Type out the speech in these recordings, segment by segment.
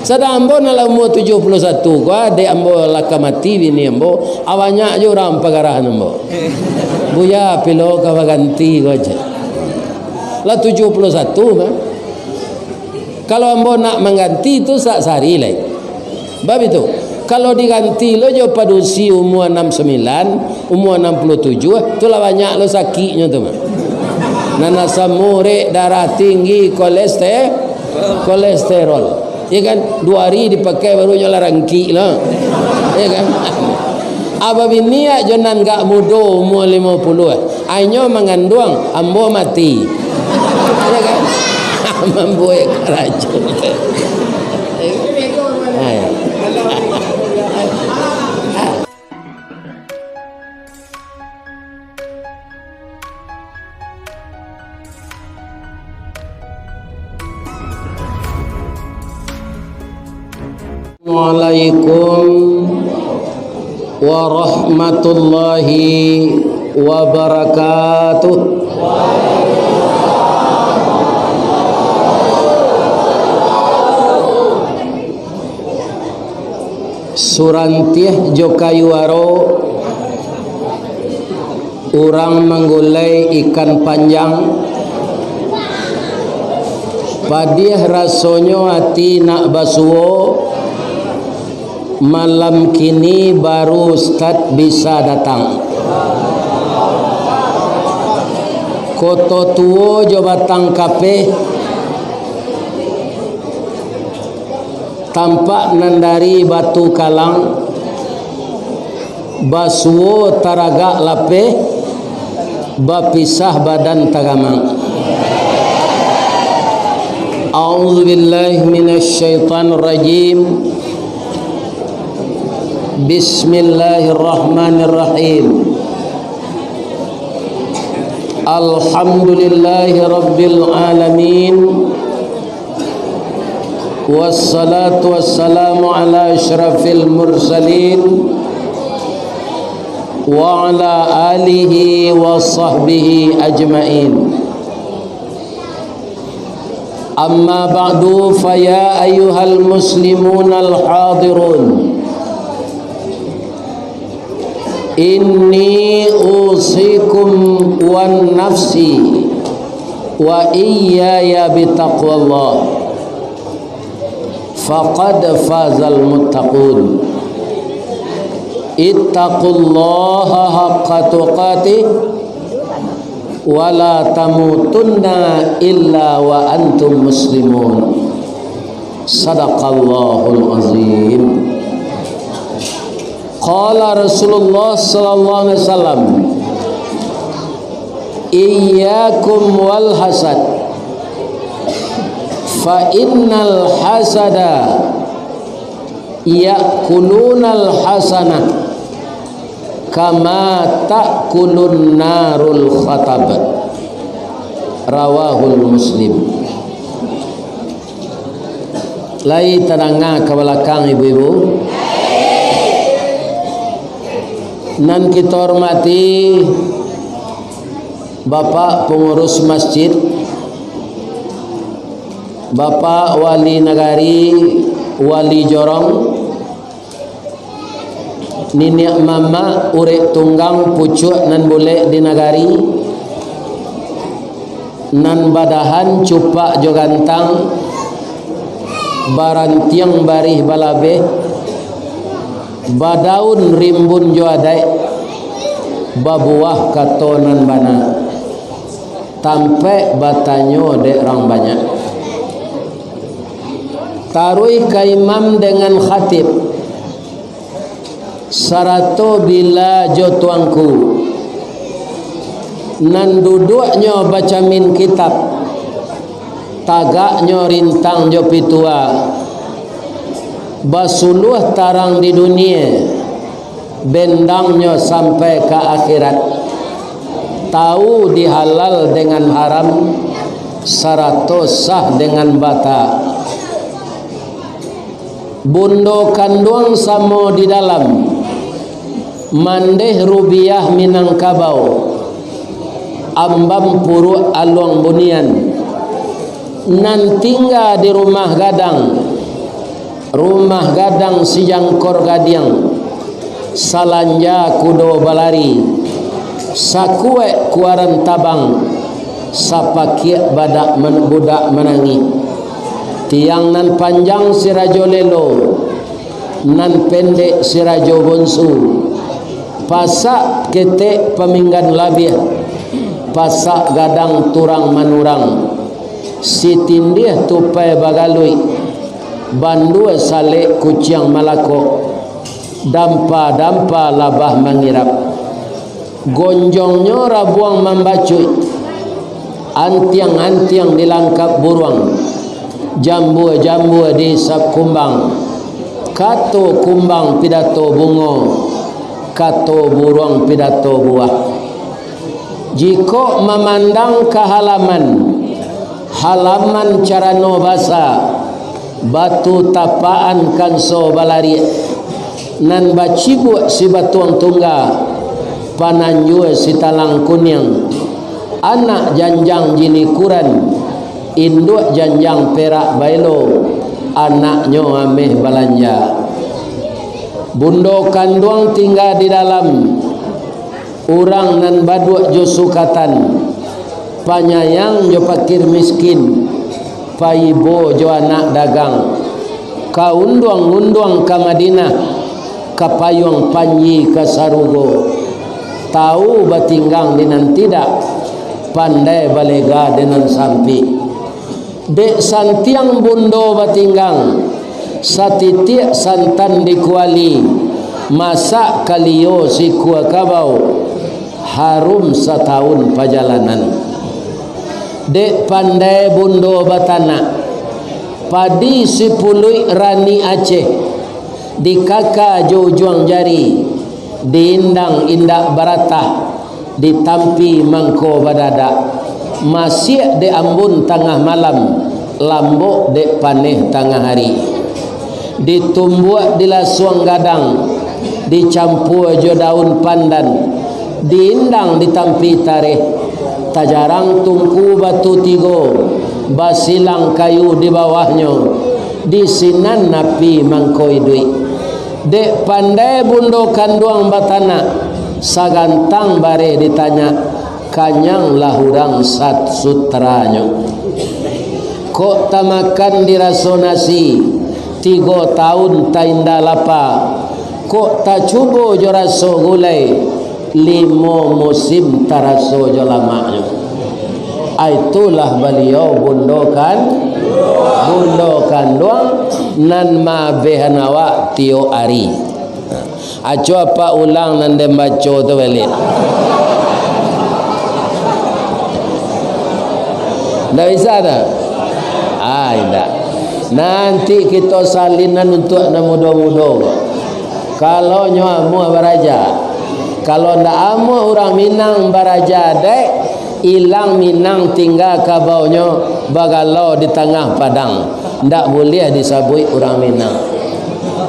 Sedang ambo nala umur 71 ko de ambo laka mati bini ambo awanya jo ram pagarahan ambo. Buya pilo ka ganti ko aja. Lah 71 mah. Kalau ambo nak mengganti itu sak sari lai. Bab itu. Kalau diganti lo jo padusi umur 69, umur 67, tu lah banyak lo sakitnya tu mah. Nana samure, darah tinggi, kolesterol. Ya kan 2 hari dipakai barunya larangki lah. Ya kan. Aba binia jonan gak mudo umur 50. Ainyo mengandung ambo mati. Ya kan. Membuat racun. Assalamualaikum warahmatullahi wabarakatuh. Surantiah Jokayuaro orang menggulai ikan panjang padiah rasonyo hati nak basuo malam kini baru Ustaz bisa datang. Koto tuo jo batang kape tampak nandari batu kalang basuo taraga lape bapisah badan tagamang. A'udzubillahi minasyaitonir rajim. Bismillahirrahmanirrahim. Alhamdulillahi rabbil alamin. Wassalatu wassalamu ala asyrafil mursalin wa ala alihi wa sahbihi ajma'in. Amma ba'du fa ya ayyuhal muslimun al hadirun. Inni usikum wan nafsi wa iyaya bitaqwallah faqad fazal muttaqun. Ittaqullaha haqqa tuqatih wa la tamutunna illa wa antum muslimun. Sadaqallahul azim. Qala Rasulullah sallallahu alaihi wasallam, iyyakum wal hasad fa innal hasada ya'kulunal hasanah kama ta'kulun narul khatab. Rawahul Muslim. Lai terangah ke belakang ibu-ibu. Nan kita hormati Bapak pengurus masjid, Bapak wali nagari, wali jorong, Niniak mama urek tunggang pucuk nan boleh di nagari, nan badahan cupak jogantang, barantiang barih balabe, badaun rimbun jo adai, babuah katonan bana, tampe batanyo dek orang banyak. Tarui ka imam dengan khatib, sarato bila jo tuangku, nan duduknya baca min kitab, tagaknya rintang jo pitua, basuluh tarang di dunia, bendangnya sampai ke akhirat, tahu dihalal dengan haram, sarato sah dengan bata, bundo kandung samo di dalam, mandeh rubiah Minangkabau, ambam puru aluang bunian, nan tinggal di rumah gadang, rumah gadang si jangkor gadiang, salanja kudo balari, sakue kuaran tabang, sapakia badak budak menangi, tiang nan panjang si rajo lelo, nan pendek si rajo bonsu, pasak ketek peminggan labih, pasak gadang turang manurang, si tindih tupai bagalui, bandua salek kuciang malako, dampa-dampa labah mangirap, gonjongnya rabuang membacui, antiang-antiang dilangkap buruang, jambu-jambu di sap kumbang, kato kumbang pidato bungo, kato buruang pidato buah. Jika memandang ke halaman carano basa, batu tapaan kanso balari, nan bacibu si batuang tungga, pananjue si talang kunyang, anak janjang jini kuran, induk janjang perak bailo, anaknya ameh balanja. Bundo kanduang tinggal di dalam, urang nan baduk jo sukatan, panyayang jo pakir miskin, paibo jo anak dagang, kaunduang-unduang ke Madinah, kapayung panji ke Sarugo, tahu batinggang dinan tidak, pandai balega dinan sampi, dek santiang bundo batinggang, satitik santan dikuali, masak kalio si kuah kabau, harum setahun perjalanan. Dek pandai bundo batana, padi si pului rani Aceh, di kaka juang jari, diindang indak baratah, ditampi mangko badada, masih de ambun tengah malam, lambok de paneh tengah hari, ditumbuh di lasuang gadang, dicampur jo daun pandan, diindang ditampi tareh, tajarang tungku batu tigo, basilang kayu di bawahnya, disinan napi mangkoi duit. Dek pandai bundo kanduang batana, sagantang bare ditanya, kanyang lahurang sat sutranya, kok tamakan dirasonasi 3 tahun tainda lapa, kok tak cubo jo raso gulai 5 musim taraso jo lamaknya. Itulah beliau bundokan duang nan ma behanawa tio ari. Aco apa ulang nan dem baco tu balik. Ndak bisa dah. Tidak. Nanti kita salinan untuk na mudo-mudo. Kalau nyamu baraja, kalau ndak amu orang Minang baraja dek, ilang Minang tinggal kabaunya bagalau di tengah padang, ndak boleh disabui orang Minang.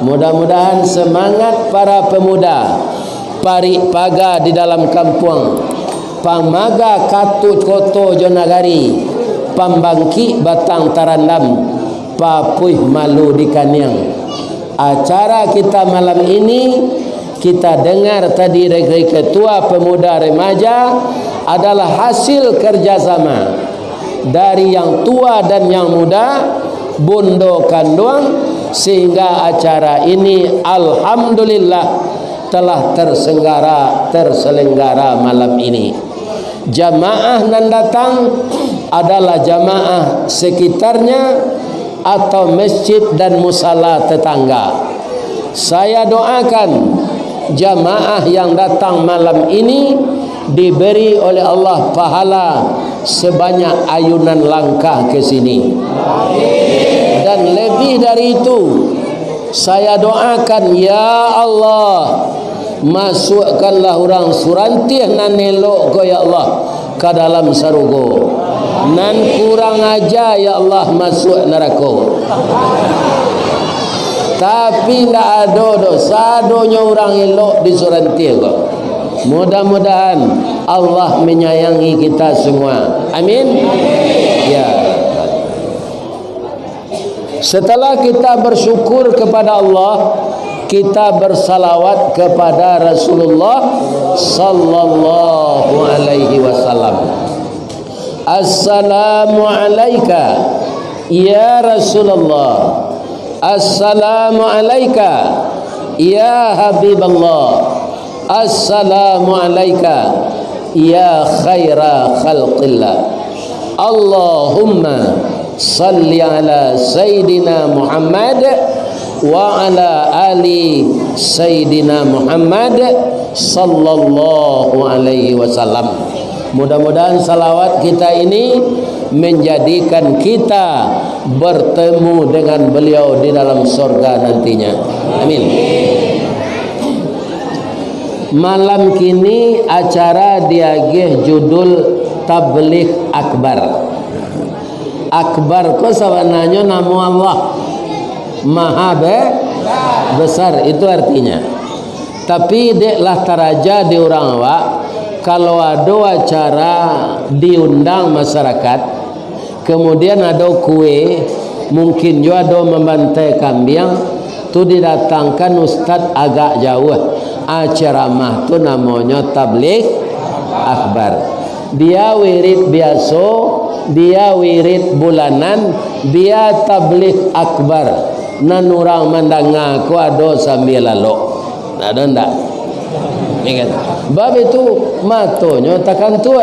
Mudah-mudahan semangat para pemuda pari paga di dalam kampung, pamaga katut koto jonagari, pambangki batang tarandam, papuih malu di kaniang. Acara kita malam ini kita dengar tadi dari ketua pemuda remaja adalah hasil kerjasama dari yang tua dan yang muda, bundo kanduang, sehingga acara ini alhamdulillah telah terselenggara malam ini. Jamaah nan datang adalah jamaah sekitarnya atau masjid dan musala tetangga. Saya doakan jamaah yang datang malam ini diberi oleh Allah pahala sebanyak ayunan langkah ke sini. Dan lebih dari itu, saya doakan, ya Allah, masukkanlah orang surantih nan elok ko ya Allah ke dalam sarugo, nan kurang aja ya Allah masuk neraka. Tapi tidak ada dosa, donya orang elok di surantih kok. Mudah-mudahan Allah menyayangi kita semua. Amin. Ya. Setelah kita bersyukur kepada Allah, kita bersalawat kepada Rasulullah sallallahu alaihi wasallam. Assalamu alayka ya Rasulullah. Assalamu alayka ya Habiballah. Assalamu alayka ya khaira khalqillah. Allahumma salli ala Sayyidina Muhammad wa ala ali Sayyidina Muhammad sallallahu alaihi wasallam. Mudah-mudahan salawat kita ini menjadikan kita bertemu dengan beliau di dalam surga nantinya. Amin. Malam kini acara diagih judul Tabligh Akbar. Akbar ko sawananya nama Allah Maha besar, itu artinya. Tapi deklah taraja di orang awak, kalau ada acara diundang masyarakat, kemudian ada kue, mungkin juga ada membantai kambing, tu didatangkan ustaz agak jauh. Ceramah tu namanya Tabligh Akbar. Dia wirid biasa, dia wirid bulanan, dia Tabligh Akbar. Nan orang mandang aku ada sambil lalu. Ada ndak? Ingat. Bab itu matonya takkan tua.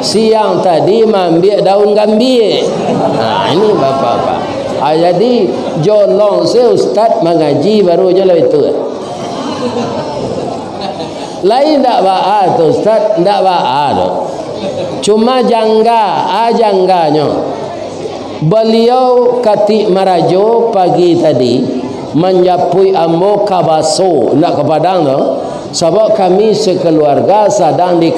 Siang tadi ambil daun gambir. Nah, ini bapak-bapak. Jadi jolong se ustaz mengaji barunya lah itu. Lain ndak ba'a tu ustaz, ndak ba'a tu. Cuma jangganya. Beliau katik marajo pagi tadi menjapui ambo kabaso nak ke Padang tu, sebab kami sekeluarga sedang di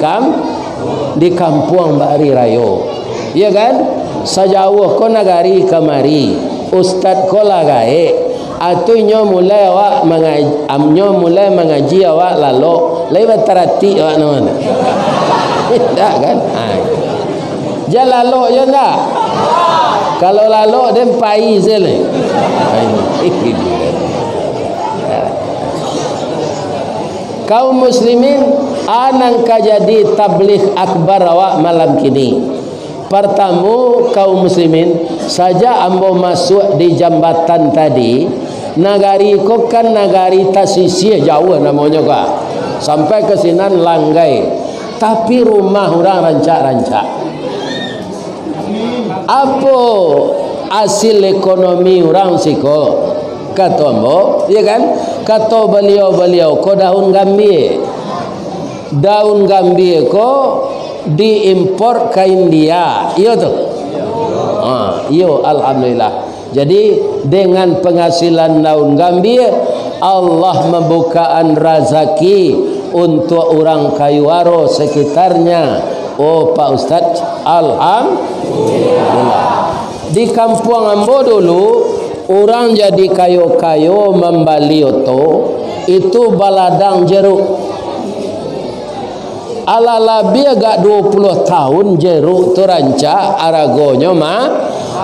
kampung Bari Rayo. Ya kan? Sejauh ko nagari kamari, ustaz ko lagae. Atunya mulai awak mengaji awak lalu lewat terati awak mana? Tak kan? Jangan lalu je tak? Kalau lalu dia pai sele. Kaum muslimin anang jadi tabligh akbar awak malam kini. Pertama kaum muslimin saja ambo masuk di jambatan tadi, nagari ko kan nagari tasisih jauh namanya kak. Sampai ke sinan Langgai. Tapi rumah orang rancak-rancak. Apa hasil ekonomi orang siko? Kata ambo, ya kan? Kata beliau ko daun gambir. Daun gambir ko diimpor ke India. Iya tu. Iya alhamdulillah. Jadi dengan penghasilan daun gambir, Allah membukaan rezeki untuk orang Kayuwaro sekitarnya. Oh Pak Ustaz, alhamdulillah. Di kampung ambo dulu orang jadi kayo-kayo membali oto itu baladang jeruk. Ala-labi agak 20 tahun jeruk tu rancak aragonya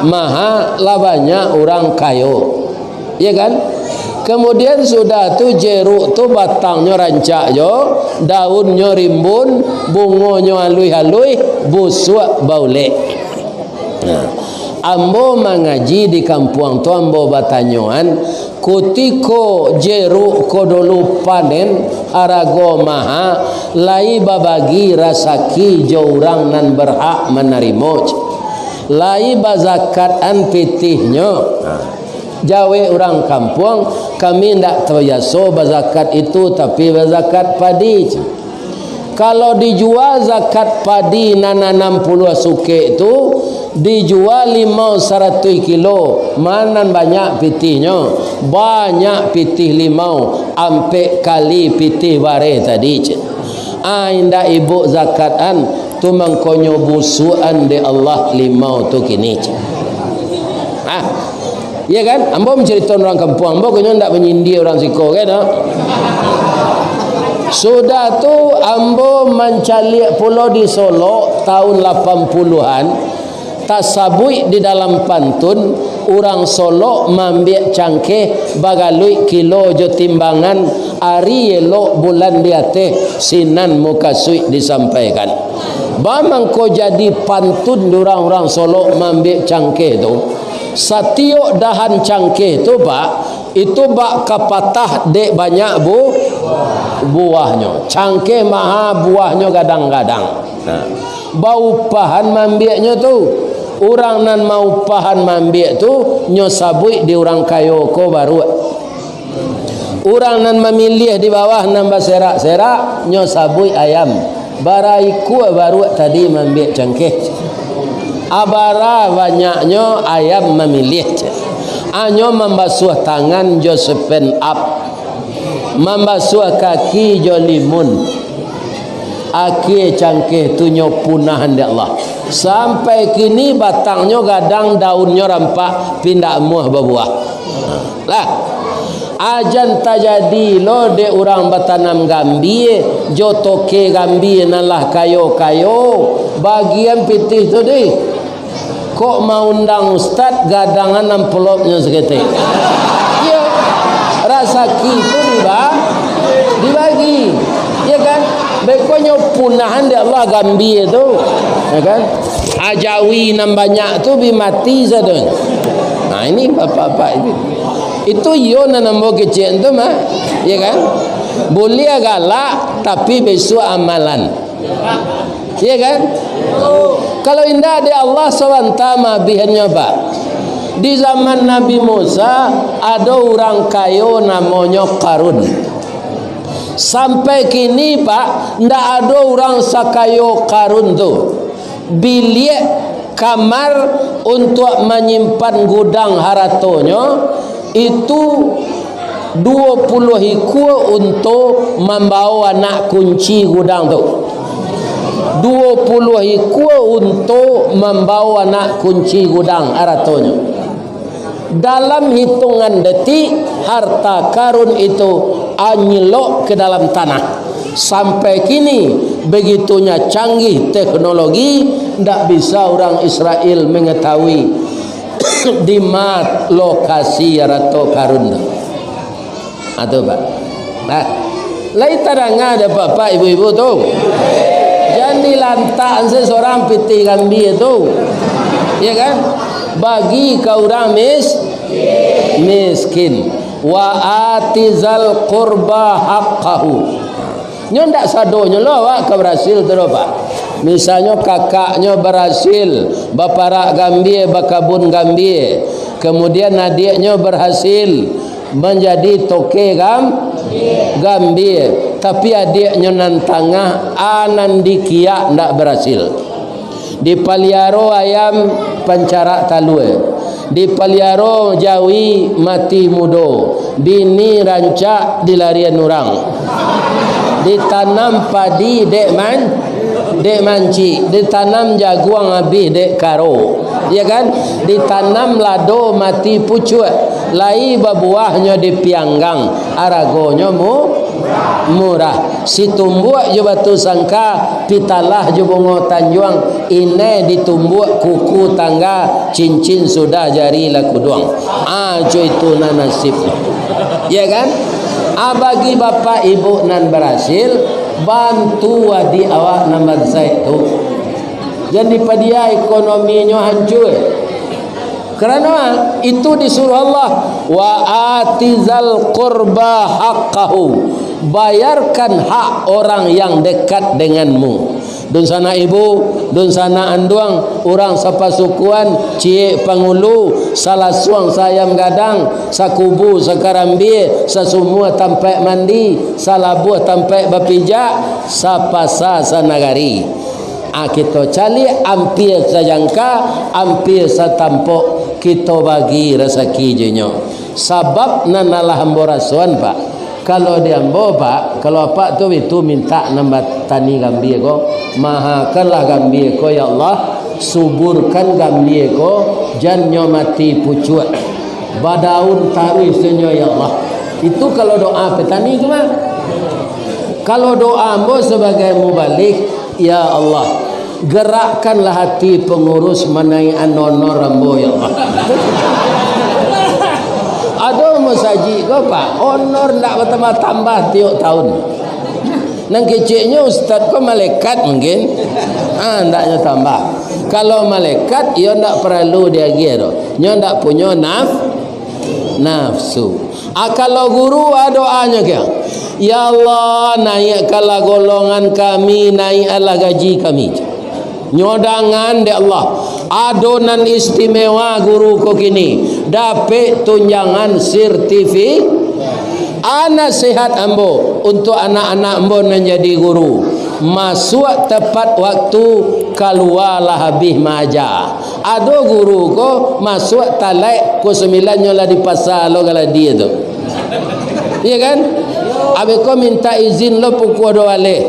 maha labanya orang kayo. Ya kan? Kemudian sudah tu jeruk tu batangnya rancak jo, daunnya rimbun, bungonya halui-halui, busuk baulek. Nah, ambo mengaji di kampung tu ambo batanyoan, kutiko jeruk ko dulu panen arago maha, lai babagi rasaki jo urang nan berhak menerima. Lai bazakatan pitihnya. Jawe orang kampung kami tidak terbiasa berzakat itu, tapi berzakat padi. Kalau dijual zakat padi nana 60 suke itu dijual 100 kilo, mana banyak pitihnya? Banyak pitih limau, ampe kali pitih bare tadi. Inda ibu zakatan tu mengkonyo busuan de Allah limau tu kini. Ya kan? Ambo menceritakan orang kampung ambo kena ndak menyindir orang siko kan? Sudah tu ambo mencalik pulau di Solo tahun 80-an, tasabui di dalam pantun orang Solo mambek cangkeh bagalui kilo jo timbangan ari elok bulan diate sinan muka sui disampaikan. Bamang ko jadi pantun orang-orang Solo mambek cangkeh tu. Satiok dahan cangkeh tu Pak, itu bak kapatah dek banyak buahnya. Cangkeh maha buahnya kadang-kadang. Nah, bau pahan mambeknya tu. Orang nan mau pahan mambek tu nyosabui di orang kayo ko baru. Orang nan memilih di bawah nambah serak-serak nyosabui ayam. Baraiku baru tadi mambek cangkeh. Abara banyaknya ayam memilih. Anyo membasuh tangan jo sepen up. Membasuh kaki jo limun. Akhir cangkeh tu nyo punahan di Allah. Sampai kini batangnya gadang, daunnya rampak, pindah muah berbuah. Lah, ajan tak jadi lo de orang batanam gambie, jo toke gambie nalah kayo-kayo, bagian pitih tu deh. Kok mau undang ustad gadangan envelopnya seketik. Ya, rasa itu dibagi, ya kan? Bekonya punahan di Allah gambie tu, ya kan? Ajawi nam banyak tu bi mati sadun. Nah ini bapak-bapak itu yo nanambo kecil tu mah, ya kan? Boleh galak tapi besok amalan, ya kan? Kalau indah di Allah SWT bihannya Pak. Di zaman Nabi Musa ada orang kayo namanya Qarun. Sampai kini Pak, ndak ada orang sakayo Qarun tu. Bilik kamar untuk menyimpan gudang haratonya itu 20 hiku untuk membawa anak kunci gudang tu. 20 hiku untuk membawa anak kunci gudang haratonya. Dalam hitungan detik harta karun itu anyelok ke dalam tanah. Sampai kini begitunya canggih teknologi, tidak bisa orang Israel mengetahui di mana lokasi harta karun. Atau Pak. Nah, lain tarang ada bapak ibu-ibu tu. Jangan dilantak seseorang piti gambir tu. Ya kan? Bagi kau orang miskin. Wa atizal qurba haqqahu. Nyo ndak sadonya lo awak ke berhasil tu Pak. Misalnya kakaknya berhasil baparak gambir, bakabun gambir. Kemudian adiknya berhasil menjadi toke gambir. Tapi adiknya nan tengah anan dikiak ndak berhasil. Di paliaro ayam pancarak talue. Di paliaro jawi mati mudo. Bini rancak di larian orang. Ditanam padi dek manci, ditanam jaguang habis dek karo, ya kan? Ditanam lado mati pucuk, lai berbuahnya di pianggang, aragonya murah. Si tumbuk je batu sangka, pitalah je bunga tanjuang, ini ditumbuk kuku tangga, cincin sudah jari laku doang. Jo itu nasib, ya kan? Bagi bapak ibu nan berhasil, bantu wadi awak nama saya tu. Jadi pada ekonominya hancur. Kerana itu disuruh Allah, wa atizal qurba haqqahu. Bayarkan hak orang yang dekat denganmu. Dun sana ibu, dun sana anduang, orang sapasukuan, cie pangulu, salah suang sayam gadang, sakubu sakarambi, sasumua tampai mandi, salabuh tampai bapijak, sapasa sanagari. Kita cali hampir sajangka, hampir satampok kita bagi rezeki jenyo. Sabab nanalah amborasuan Pak. Kalau dia ambo Pak, kalau Pak tu itu minta nambah tani gambir ko, mahakanlah gambir ko ya Allah, suburkan gambir ko, jangan mati pucuk. Badaun taruh senyo ya Allah. Itu kalau doa petani gimana? Kalau doa ambo sebagai mubalik, ya Allah, gerakkanlah hati pengurus menaik honor ambo ya Allah. saji kau pak honor ndak bertambah tiap tahun. Nang keciknya ustaz kau malaikat mungkin, ndaknya tambah. Kalau malaikat, ia ndak perlu dia gitu. Nyo ndak punya nafsu. Kalau guru doanya kaya, ya Allah naikkanlah golongan kami, naikkanlah gaji kami. Nyodangan de Allah, adonan istimewa guru ko kini dapat tunjangan sertifikat. Anak sehat ambo untuk anak-anak ambo menjadi guru. Masuk tepat waktu, keluarlah habis maja. Ada guru ko masuk talak ko 9 nyola di pasar lo kalau dia tu. Iya kan? Abe ko minta izin lo pukul 2 balik.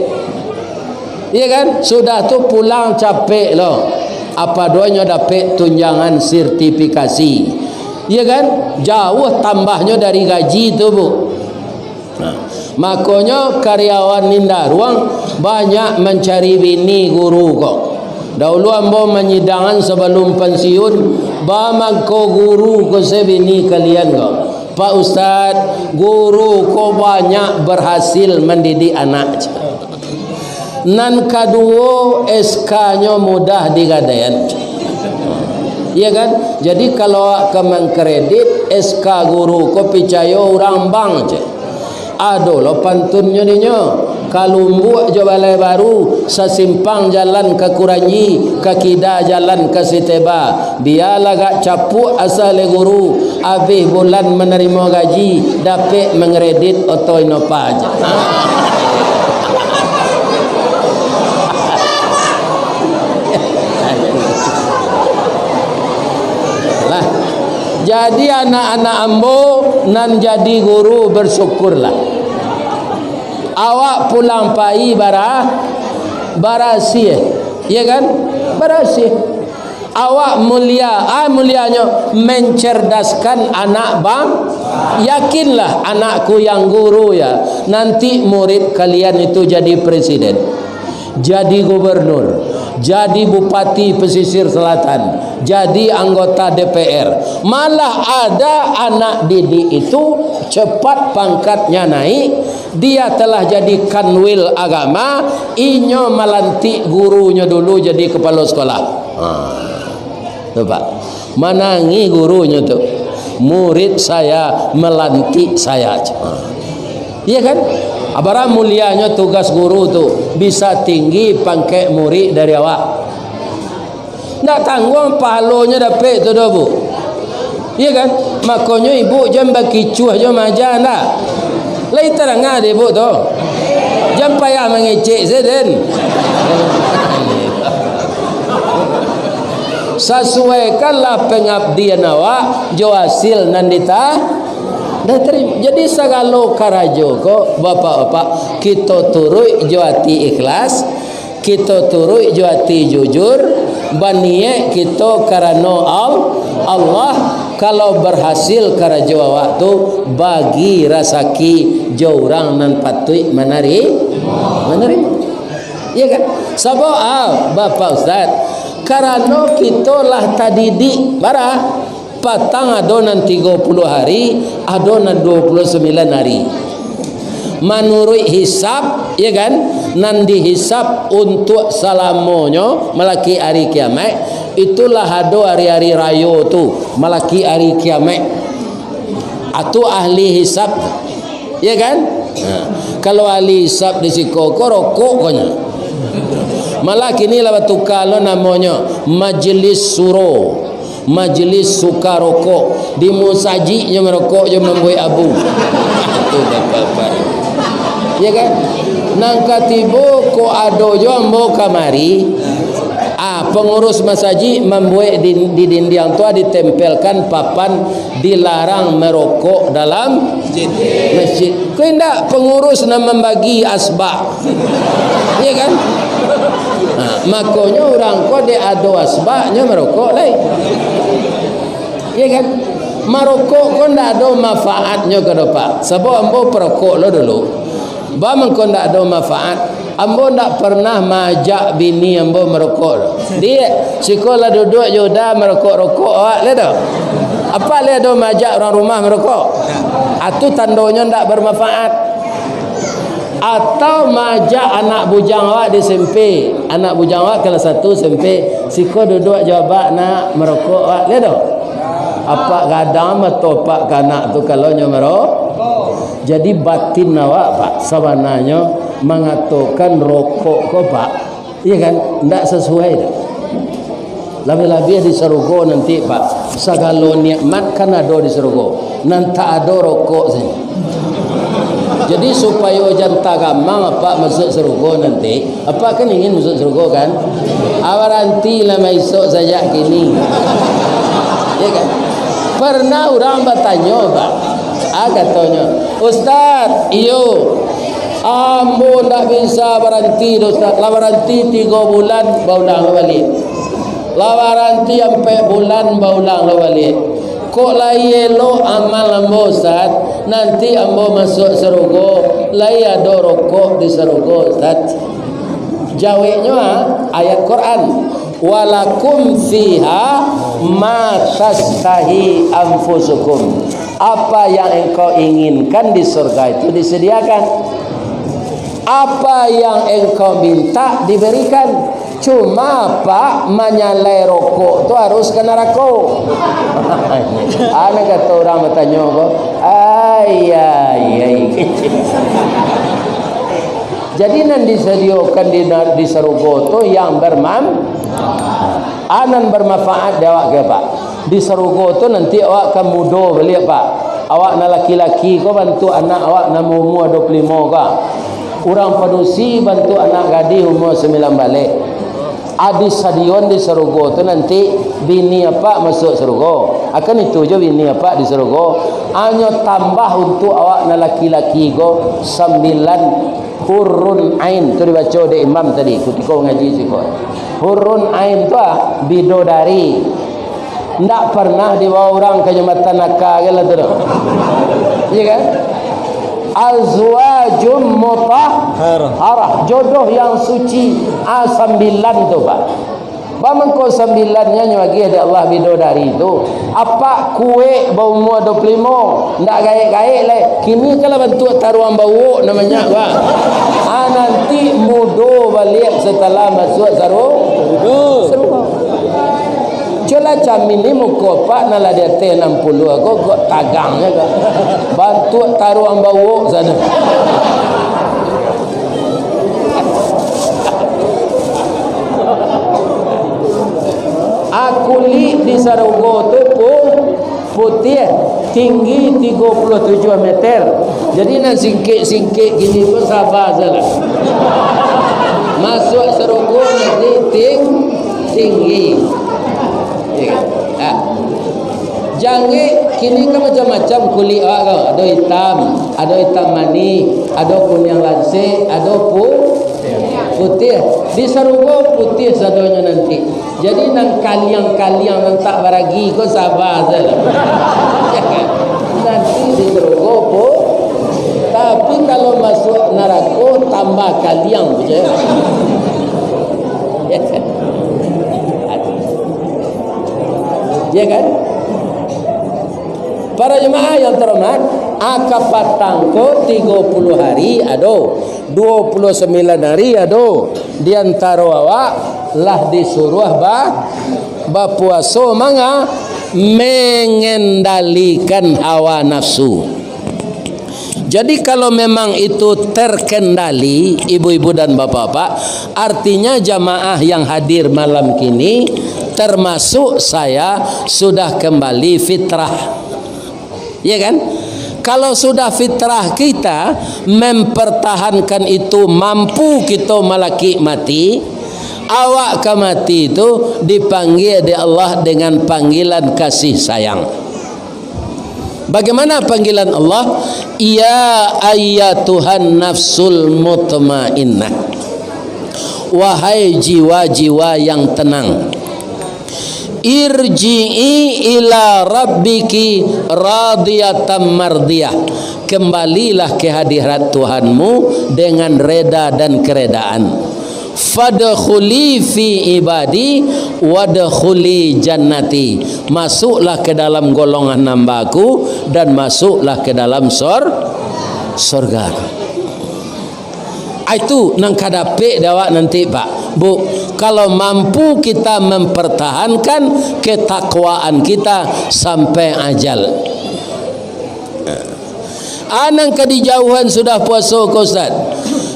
Iya kan? Sudah tu pulang capek lo. Apa doanya dapat tunjangan sertifikasi. Iya kan? Jauh tambahnya dari gaji tu bu. Makanya karyawan minda ruang banyak mencari bini guru kok. Dahulu ambo menyidangan sebelum pensiun, bamako guru ko sebini kalian kok. Pak Ustaz, guru ko banyak berhasil mendidik anak. Nan kedua SK-nya mudah digadaian. Iya kan? Jadi kalau kamu kredit SK guru ko percaya orang bang je. Aduh lo pantunnya ninyo. Kalumbuk jo balai baru, sesimpang jalan ke Kuranyi, ke Kida jalan ke Siteba. Biarlah gak capuk asal guru, habis bulan menerima gaji, dapat mengredit otoy nopa aja. Lah. Jadi anak-anak ambo nan jadi guru bersyukurlah. Awak pulang pai barasi, ya kan? Barasi. Awak mulia, mulianya mencerdaskan anak bang. Yakinlah anakku yang guru ya, nanti murid kalian itu jadi presiden, jadi gubernur, jadi bupati pesisir selatan, jadi anggota DPR. Malah ada anak didik itu cepat pangkatnya naik, dia telah jadi kanwil agama, inyo melantik gurunya dulu jadi kepala sekolah. Tuh Pak, menangi gurunya tuh, murid saya melantik saya. Iya kan? Abara mulianya tugas guru tuh bisa tinggi pangkat murid dari awak. Ndak tanggung palonya dapat tu dah bu. Iya kan? Makanya ibu jam bagi cuah jam aja ndak. Lai terang ada ibu tu. Jam payah mengecek seden. Sesuaikanlah pengabdian awak jo hasil nandita. Dah terima. Jadi segala karajo ko bapak-bapak kita turut jo hati ikhlas, kita turut jo hati jujur, baniat kita karena Allah. Kalau berhasil karajo awak tu bagi rasaki jo orang nan patut menerima. Iya kan? Sebab bapak ustaz, karena kita lah tadidik bara patang adonan 30 hari, adonan 29 hari. Menurut hisab, ya kan? Nan dihisab untuk salamonyo melaki hari kiamat, itulah ado hari-hari raya tu, melaki hari kiamat. Atau ahli hisab, ya kan? Kalau ahli hisab di sikoko rokok konya. Malah kini lah tukar lo namanya majlis suro. Majlis suka rokok di musajinya merokok je membuat abu. Itu bapak-bapak. Ya kan? Nang katibu ko ado jo ambo kamari. Pengurus masaji membuat di dinding tua ditempelkan papan dilarang merokok dalam masjid. Kau indak pengurus nak membagi asbak. Ya kan? Makanya orang kau de ado asbaknya merokok lai. Ya kan? Merokok kau ndak ada manfaatnya ke depan. Sebab ambo perokok lo dulu. Ba mengko ndak ada manfaat. Ambo ndak pernah majak bini ambo merokok. Dia sekolah duduk jodoh merokok-rokok awak le dah. Apa le do majak orang rumah merokok? Atu tandanya ndak bermanfaat. Atau majak anak bujang awak di SMP. Anak bujang awak kelas 1 SMP, siko duduk jawab nak merokok awak le dah. Apa kadang metopak kanak tu kalau nyomero. Jadi batin awak Pak sebenarnya mengatakan rokok ko Pak. Iya kan? Ndak sesuai dah. Lebih-lebih di surga nanti Pak. Segala nikmat kan ada di surga. Nanti ada rokok saja. Jadi supaya jantan gamang apa masuk surga nanti. Apa kan ingin masuk surga kan? Awaranti lama esok saja kini. Iya kan? Pernah orang bertanya Pak. Katanya, Ustaz, iyo, ambo tak bisa berhenti Ustaz. Lah berhenti 3 bulan baulang balik. Lah berhenti sampai bulan baulang balik. Kok lai elo amal ambo Ustaz? Nanti ambo masuk surga, lai ada rokok di surga Ustaz. Jawabnya ayat Quran. Walakum fiha ma tastahi anfusukum. Apa yang engkau inginkan di surga itu disediakan. Apa yang engkau minta diberikan. Cuma Pak menyalai rokok itu harus ke neraka. Ana kata orang bertanya kok, ai. Jadi nan disediakan di surga itu yang anan bermanfaat awak ke Pak. Di surga tu nanti awak akan muda balik Pak. Awak na laki-laki ko bantu anak awak na umur 25 ka. Orang padusi bantu anak gadis umur 9 balik. Adi stadion di surga tu nanti bini apa masuk surga. Akan itu je bini apa di surga. Hanya tambah untuk awak na laki-laki ko 9 hurun ain. Tu dibaca oleh imam tadi ketika ngaji sikot. Hurun ain tu bidodari. Ndak pernah dibawa orang ke jembatan Naka ke lah tu. Iya kan? Azwajum mutahharah. Jodoh yang suci. 9 tu Pak. Baman ko 9-nya lagi ada Allah bidodari tu. Apa kue bau umur 25. Ndak gaik-gaik le. Kini kalau bentuk taruhan bau namanya Pak. Nanti mudo balik setelah masuk surga. Jola camin ni muka Pak nala dia 60 aku kok tagangnya kok. Bantu taruhan bau sana. Akuli di surga tu putih, tinggi 37 meter. Jadi nak singkit-singkit gini pun sabar saja. Masuk surga nanti tinggi. Ya kan? Jangan kini kan macam-macam kulit awak kau. Ada hitam mani, ada kuning lansir, ada putih. Di surga putih sadonya nanti. Jadi nang kaliang-kaliang nang tak baragi kau sabar saja. Ya kan? Nanti di surga pun. Tapi kalau masuk neraka tambah kaliang je. Ya kan? Ya kan? Para jemaah yang terhormat, akapatang ko 30 hari ada, 29 hari ada. Di antara awak lah disuruh puasa manga mengendalikan hawa nafsu. Jadi kalau memang itu terkendali ibu-ibu dan bapak-bapak, artinya jamaah yang hadir malam kini termasuk saya sudah kembali fitrah. Ya kan? Kalau sudah fitrah kita mempertahankan itu, mampu kita melaki mati, awak ke mati itu dipanggil oleh Allah dengan panggilan kasih sayang. Bagaimana panggilan Allah? Ya ayyatuhan nafsul mutmainnah. Wahai jiwa-jiwa yang tenang. irji'i ila rabbiki radiyatan mardiyah, kembalilah ke hadirat Tuhanmu dengan reda dan keredaan. Fadkhuli fi ibadi wadkhuli jannati, masuklah ke dalam golongan hambaku dan masuklah ke dalam surga. Itu nang kadape dawak nanti Pak Bu, kalau mampu kita mempertahankan ketakwaan kita sampai ajal. Anang kedijauhan sudah puasa ke Ustaz,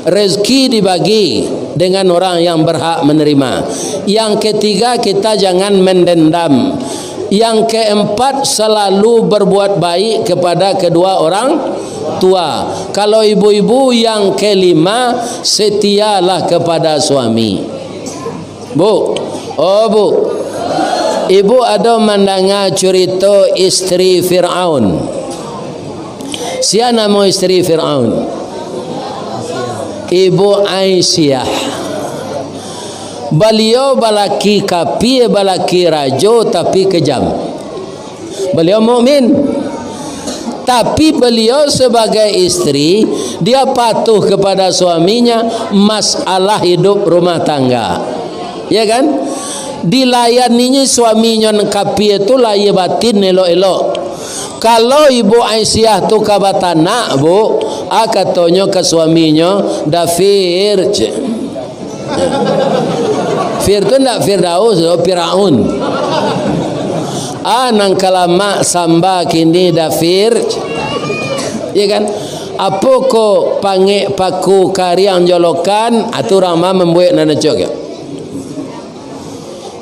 rezeki dibagi dengan orang yang berhak menerima. Yang ketiga, kita jangan mendendam. Yang keempat, selalu berbuat baik kepada kedua orang tua. Kalau ibu-ibu, yang kelima, setialah kepada suami. Bu, oh Bu, ibu ada mendengar cerita isteri Fir'aun. Siapa nama isteri Fir'aun? Ibu Aisyah. Beliau balaki kapi, balaki rajo, tapi kejam. Beliau mukmin, tapi beliau sebagai istri, dia patuh kepada suaminya masalah hidup rumah tangga, ya kan? Dilayaninya suaminya kapi itu layak batin elok-elok. Kalau Ibu Aisyah tu kabatana Bu, katanya ke suaminya dafir. Fir tu ndak Firdaus, Firaun. Nang kalama samba kini dafir, ya kan? Apa ko pange paku kariang jolokan atau rama membuat nana cok.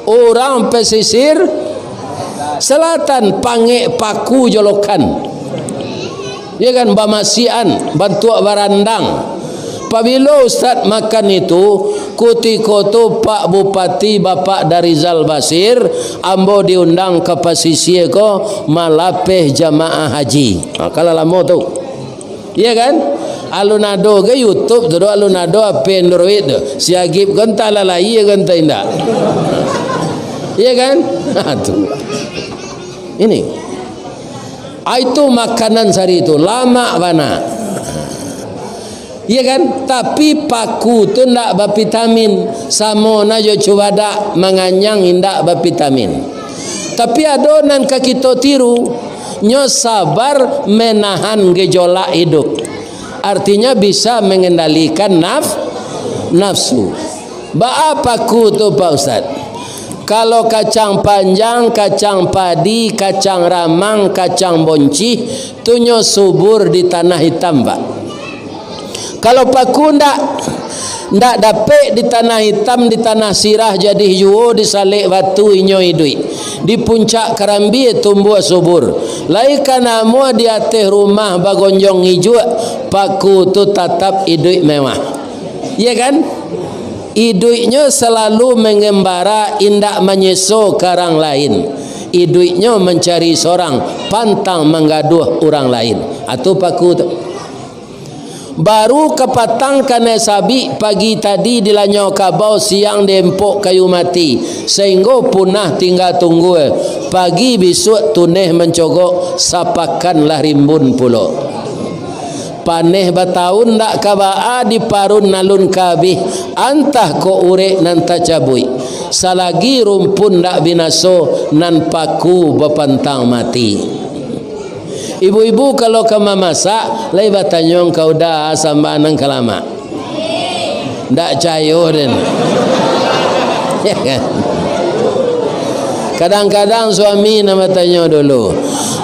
Orang pesisir selatan pange paku jolokan, ya kan? Bamasian bantuak barandang. Apabila Ustaz makan itu, ketika tu Pak Bupati Bapak dari Zal Basir ambo diundang ke pesisir ko malapeh jamaah haji. Kalau lama tu, ya kan? Alunado ke YouTube tu, alunado apa Android tu, siagip kan tak lalai kan tak indah, ya kan? Tu ini, itu makanan sehari itu lama mana. Ya kan? Tapi paku tu ndak bervitamin, sama najo cubada menganyang indak bervitamin. Tapi ada nan ka kita tiru, nyo sabar menahan gejolak hidup. Artinya bisa mengendalikan nafsu. Ba paku tu Pak Ustaz? Kalau kacang panjang, kacang padi, kacang ramang, kacang bonci, tu nyo subur di tanah hitam Pak. Kalau paku ndak dapat di tanah hitam, di tanah sirah jadi hijau, di salik batu inyo hidui, di puncak kerambi tumbuh subur. Lai kana mua di atas rumah bagonjong hijau, paku tu tetap hidui mewah, ya kan? Hiduinya selalu mengembara, indak menyeso ke orang lain. Hiduinya mencari seorang, pantang menggaduh orang lain. Atau paku tu baru kepatang kena sabi pagi tadi dilanyo kabau, siang dempok kayu mati, sehingga punah tinggal tunggu pagi besok tuneh mencogok sapakanlah rimbun pulo. Paneh bataun ndak kabaa di parun nalun kabih, antah ko urek nan tacabui, salagi rumpun ndak binaso nan paku bepantang mati. Ibu-ibu kalau kamu masak, lai batanyong kau dah sambal nang kalama. Ndak cayo den. Ya kan? Kadang-kadang suami nama tanya dulu,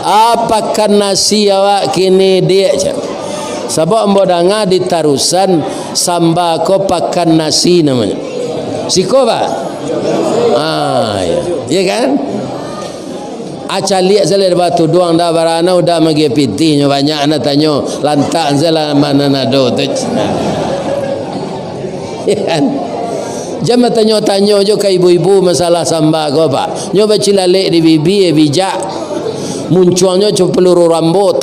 apakah nasi awak kini dia? Sebab ambo dengar di tarusan sambal ko pakan nasi namanya. Siko Pak? Ya. Ya kan? Acalik saya batu doang dah barana udah magi pitihnya banyak anak tanya lantak saya mana nado tu. Ya kan? Jangan tanya-tanya je ke ibu-ibu masalah sambal ko Pak. Nyoba cilalek di bibi bijak. Munculnya cuma peluru rambut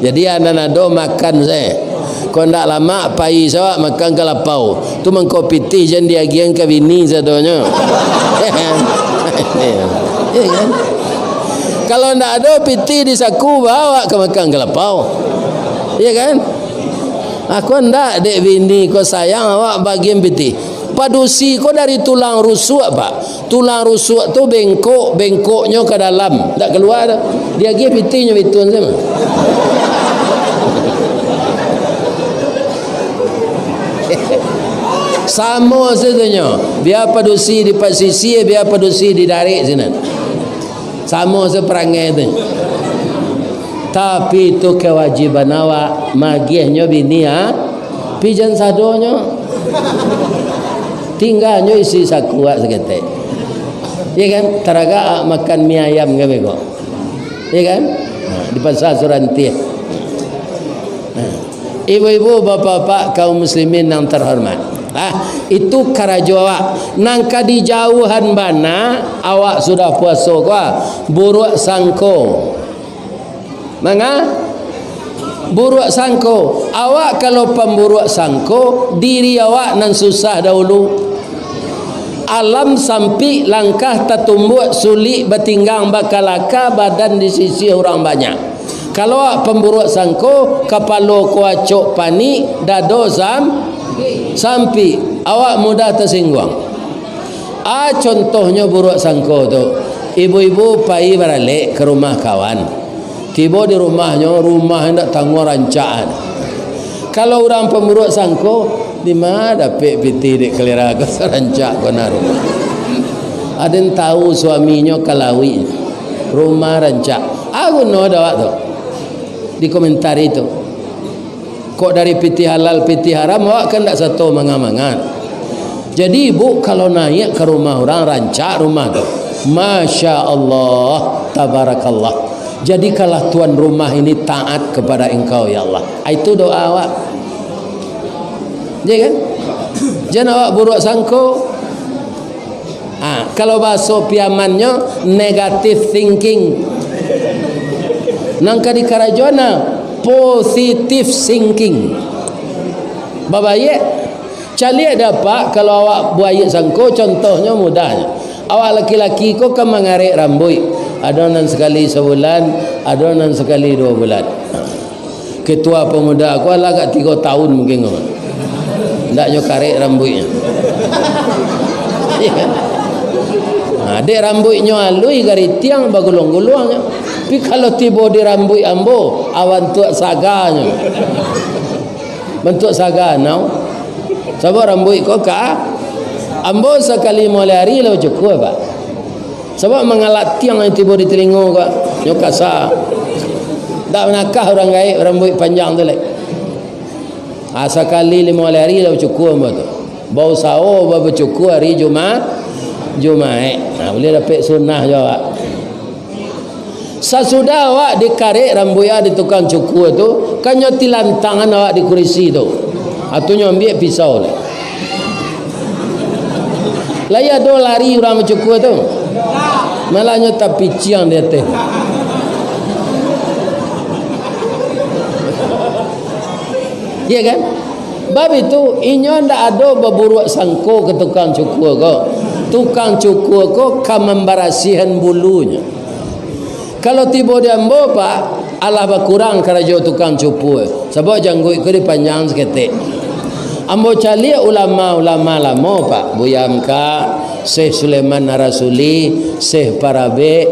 jadi anak nado makan saya. kau ndak lama pai sawak makan kelapau tu mengkopiti jan dia gian ke bini satunya. Ya kan? Kalau ndak ada piti di saku bawa ke makan kelapau. Ya kan? Aku ndak dek bini kau sayang awak bagian piti. Padusi kau dari tulang rusuk pak. Tulang rusuk tu bengkoknya ke dalam, tak keluar dah. Dia gi pitinya bitun sama. Sama saja. Biar padusi di pasisi, biar padusi di darik sini. Sama seperangai tu. Tapi itu kewajiban awak magihnya bini pijan sadonya. Tinggalnya isi sakuat seketek. Ya kan? Teraga makan mie ayam ke bego. Ya kan? Di pasar Suranti. Ibu-ibu, bapak-bapak, kaum muslimin yang terhormat. Itu karajo awak. Nangka di jauhan bana awak sudah puasa kwa buruk sangko. Manga? Buruk sangko. Awak kalau pemburuk sangko, diri awak nan susah dahulu. Alam sampai langkah tertumbuk sulit bertinggang bakalaka badan di sisi orang banyak. Kalau awak pemburuk sangko, kepala kuacok panik, dado sampai awak mudah tersinggung. Contohnya buruk sangko tu. Ibu-ibu pai balik ke rumah kawan. Tiba di rumahnya, rumah hendak tangguh rancaan. Kalau orang pemburuk sangko, di mana dapat piti dek kelira ke serancak kena rumah. Ada yang tahu suaminya kalawi rumah rancak. Aku no ada waktu di komentar itu. Kok dari piti halal piti haram awak kan tak satu mangan-mangan. Jadi ibu kalau naik ke rumah orang rancak rumah tu, Masya Allah, tabarakallah. Jadi kalau tuan rumah ini taat kepada engkau ya Allah, itu doa awak. Ya kan? Jangan awak buruk sangko. Kalau bahasa piamannya negative thinking. Nangka di karajona positive thinking. Babayek cali dapat kalau awak buaya sangko, contohnya mudahnya. Awak laki-laki kau kan mengarik rambut. Adonan sekali sebulan, adonan sekali 2 bulan. Ketua pemuda aku agak 3 tahun mungkin kau. Ndaknya karek rambutnya. Ya kan? Dek rambutnya alui gari tiang bagulung-gulungnya. Tapi kalau tiba di rambut ambo, awan tuak saganya. Bentuk saga now. Sebab rambut kau ambo sekali mulai hari lo cukup pak. Sebab mengalat tiang yang tiba di telinga kau, nyokasa. Tak nakah orang gaib rambut panjang tu lek. Sekali 5 hari dah cukup betul. Bau sao bau cukup hari Jumaat. Boleh dapat sunnah juga. Sesudah awak dikarek rambut di tukang cukur tu, kan nyotilan tangan awak di kursi tu. Atunya ambil pisau lek. Laya do lari orang mencukur tu. Malahnya tapi ciang dia teh. Ya kan? Bab itu inyo ndak ada berburuk sangko ke tukang cukur ko. Tukang cukur ko kan membarasihan bulunya. Kalau tiba dia ambo pak, alah berkurang karajo tukang cukur. Sebab janggut ko dipanjang seketik. Ambo cali ulama-ulama lama pak, Buyamka, Syekh Sulaiman Narasuli, Syekh Parabe,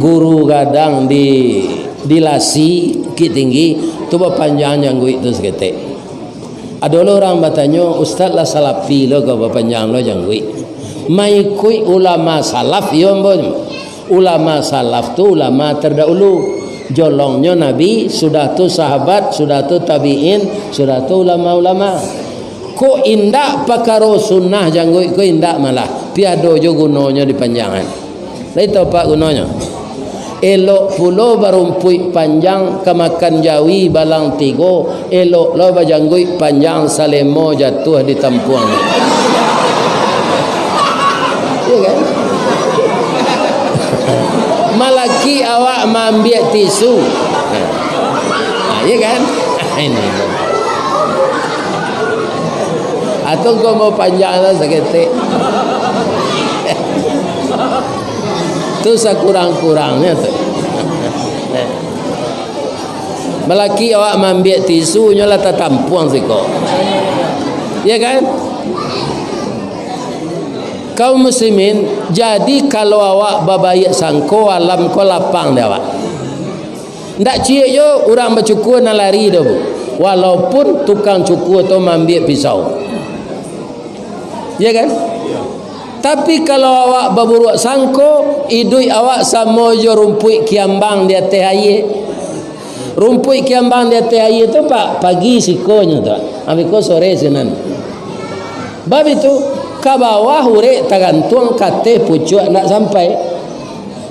guru gadang di Lasi, Bukit Tinggi, tu panjang janggut itu seketik. Ada orang bertanya, Ustaz lah salafi lo ke panjang lo janggut. Mai kui ulama salaf yo mbon. Ulama salaf tu ulama terdahulu. Jolongnya Nabi, sudah tu sahabat, sudah tu tabi'in, sudah tu ulama-ulama. Ko indak pakaro sunnah janggut ko indak malah. Piado jo gunanya di panjangan. Itu apa gunanya? Elok pulo barumpui panjang kemakan jawi balang tigo. Elok lo bajanggut panjang salemo jatuh di tampuang. Ya kan? Malaki awak mengambil tisu. Ya kan? Ini. Atau kau mau panjang lah seketik. Tu sekurang-kurangnya tu. Melaki awak ambil tisu nyolah tatampuang siko. Ya kan? Kaum muslimin, jadi kalau awak babayak sangko alam ko lapang dia awak. Ndak cie yo orang bercukur nak lari dah bu. Walaupun tukang cukur tu ambil pisau. Ya kan? Tapi kalau awak berburuk sangko, idui awak sama jo rumput kiambang di atas air. Rumput kiambang di atas air tu pak pagi sikonya tu. Ambil ko sore senan. Bab itu ke bawah urek tergantung kate pucuk nak sampai.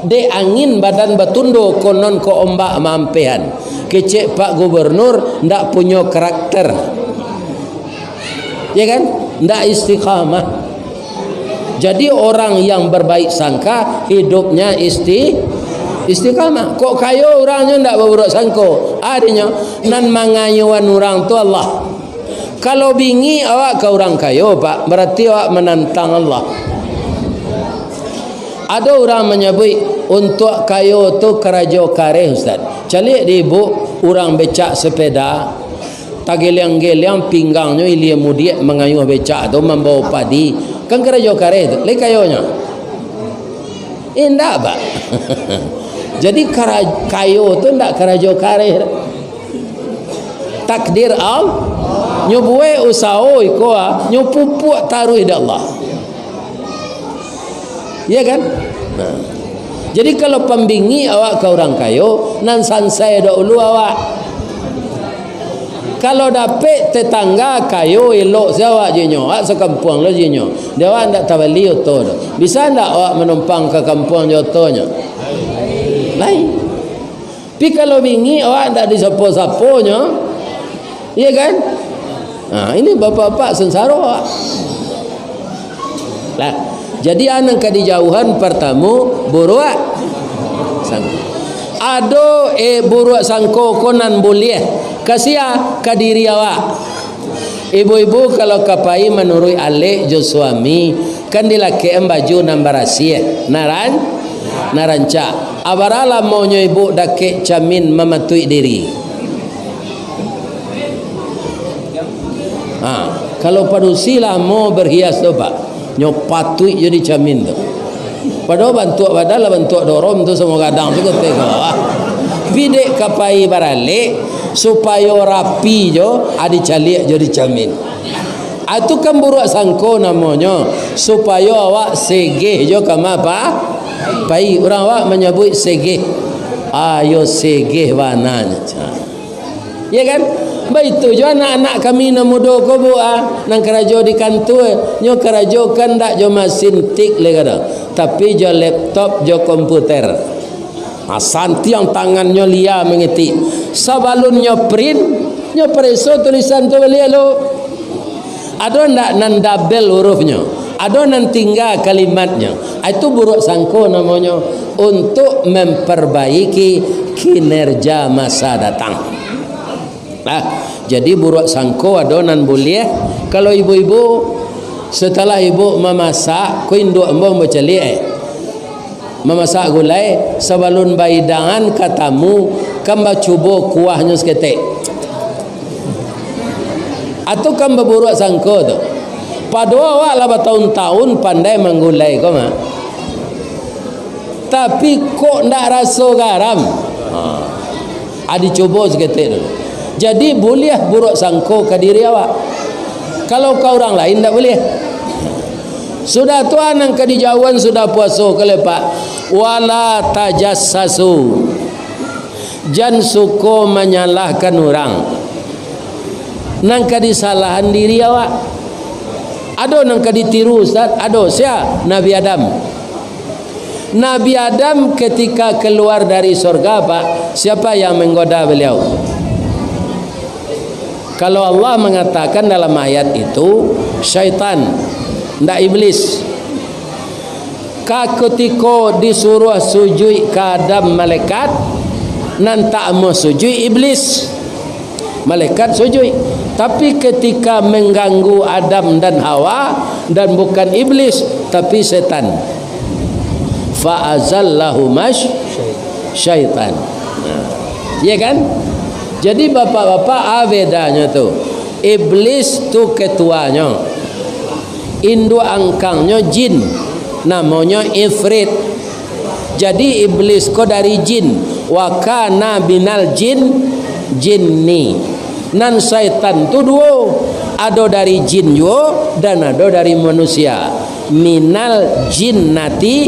De angin badan bertunduk konon ko ombak mampehan. Kecek Pak Gubernur ndak punya karakter. Ya kan? Ndak istiqamah. Jadi orang yang berbaik sangka hidupnya istiqamah. Kok kayo orangnya ndak berburuk sangko. Adanya nan mangayuan orang tu Allah. Kalau bingi awak ke orang kayo pak, berarti awak menantang Allah. Ada orang menyebut untuk kayo tu kerajo kareh ustaz. Calik di ibu orang becak sepeda, tageliang-geliang pinggangnya ilia mudiak mengayuh becak tu membawa padi. Kan kerajo kareh tu, le kayonya. Indah pak. Jadi kayo tu ndak kerajo kareh. Takdir Allah. Nyo buai usaha iko nyo pupuk taruh ida Allah. Ya kan? Nah. Jadi kalau pembingi awak ke orang kayo nan sansai dak ulu awak. Kalau dapat tetangga kayo elok siawak jenyo, awak sekampung lo jenyo. Dia awak ndak tabali oto. Bisa ndak awak menumpang ke kampung jotonya? Lain. Tapi kalau bingi awak ndak disapo-saponyo. Iya kan? Nah, ini bapak-bapak sengsara awak. Lah, jadi anak ke dijauhan pertama buruk sangko. Ado buruk sangko konan boleh kasia ke diri awak. Ibu-ibu kalau kapai menurut alik jo suami kan dilake baju nambarasi naranca. Abarala monyo ibu dake camin mematui diri. Kalau padusi lah mau berhias tu pak, nyopatui jadi camin tu. Padahal bantu badal bantu dorong tu semua kadang tu ketika. Pidek kapai baralik supaya rapi jo, adi calik jadi camin. Itu kan buruk sangko namanya supaya awak segeh jo kama apa? Pai orang awak menyebut segeh. Ayo segeh wananya. Ya kan? Baik tu jo anak-anak kami namudo ko bu nang kerajo di kantor nyo kerajo kan dak jo mesin tik le kada tapi jo laptop jo komputer santi yang tangannya lia mengetik sabalun nyo print nyo preso tulisan tu beli lo ada ndak nan double hurufnya ada nan tinggal kalimatnya itu buruk sangko namanya untuk memperbaiki kinerja masa datang. Nah, jadi buruk sangko adonan boleh kalau ibu-ibu setelah ibu memasak ko induk embong beceli memasak gulai sebelum baidangan katamu kan bacubo kuahnya seketik atau kan berburuk sangko tu pada awak lah bertahun-tahun pandai menggulai kau mah tapi kok ndak rasa garam adi coba seketik dulu. Jadi boleh buruk sangko ke diri awak. Kalau kau orang lain tak boleh. Sudah tuan yang kedijauhan sudah puasa kelepak. Wala tajassasu. Jangan suka menyalahkan orang. Nang kedisalahan diri awak. Ada nang keditiru Ustaz. Ada siapa? Nabi Adam. Nabi Adam ketika keluar dari surga Pak, siapa yang menggoda beliau? Kalau Allah mengatakan dalam ayat itu syaitan, ndak iblis. Ketika disuruh sujud ke Adam malaikat, nan tak mau sujud iblis. malaikat sujud. Tapi ketika mengganggu Adam dan Hawa, dan bukan iblis tapi setan, fa'azallahumash syaitan. Ya kan? Jadi bapak-bapak, bedanya tu, iblis tu ketuanya, induk angkangnya jin, namanya ifrit. Jadi iblis ko dari jin, wa kana binal jinni. Nan syaitan tu dua, ada dari jin juga dan ada dari manusia. Minal jinnati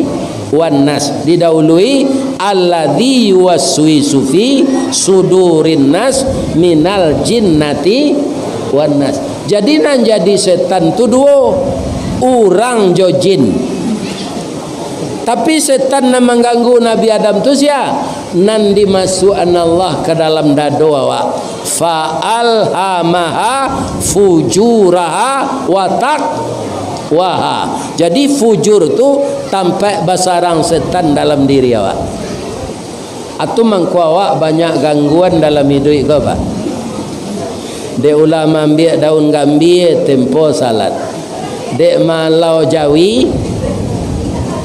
wan nas, didahului alladzi yuwaswisu fi sudurin nas minal jinnati wan nas. Jadi nan jadi setan tu dua, orang jo jin. Tapi setan yang mengganggu Nabi Adam tu sia, nan dimasukkan Allah ke dalam dado awak. Fa'alhamaha fujuraha wa taqwaha. Jadi fujur tu tampak basarang setan dalam diri awak. Atau mangku awak banyak gangguan dalam hidup kau pak. Dek ulama ambil daun gambir tempo salat. Dek malau jawi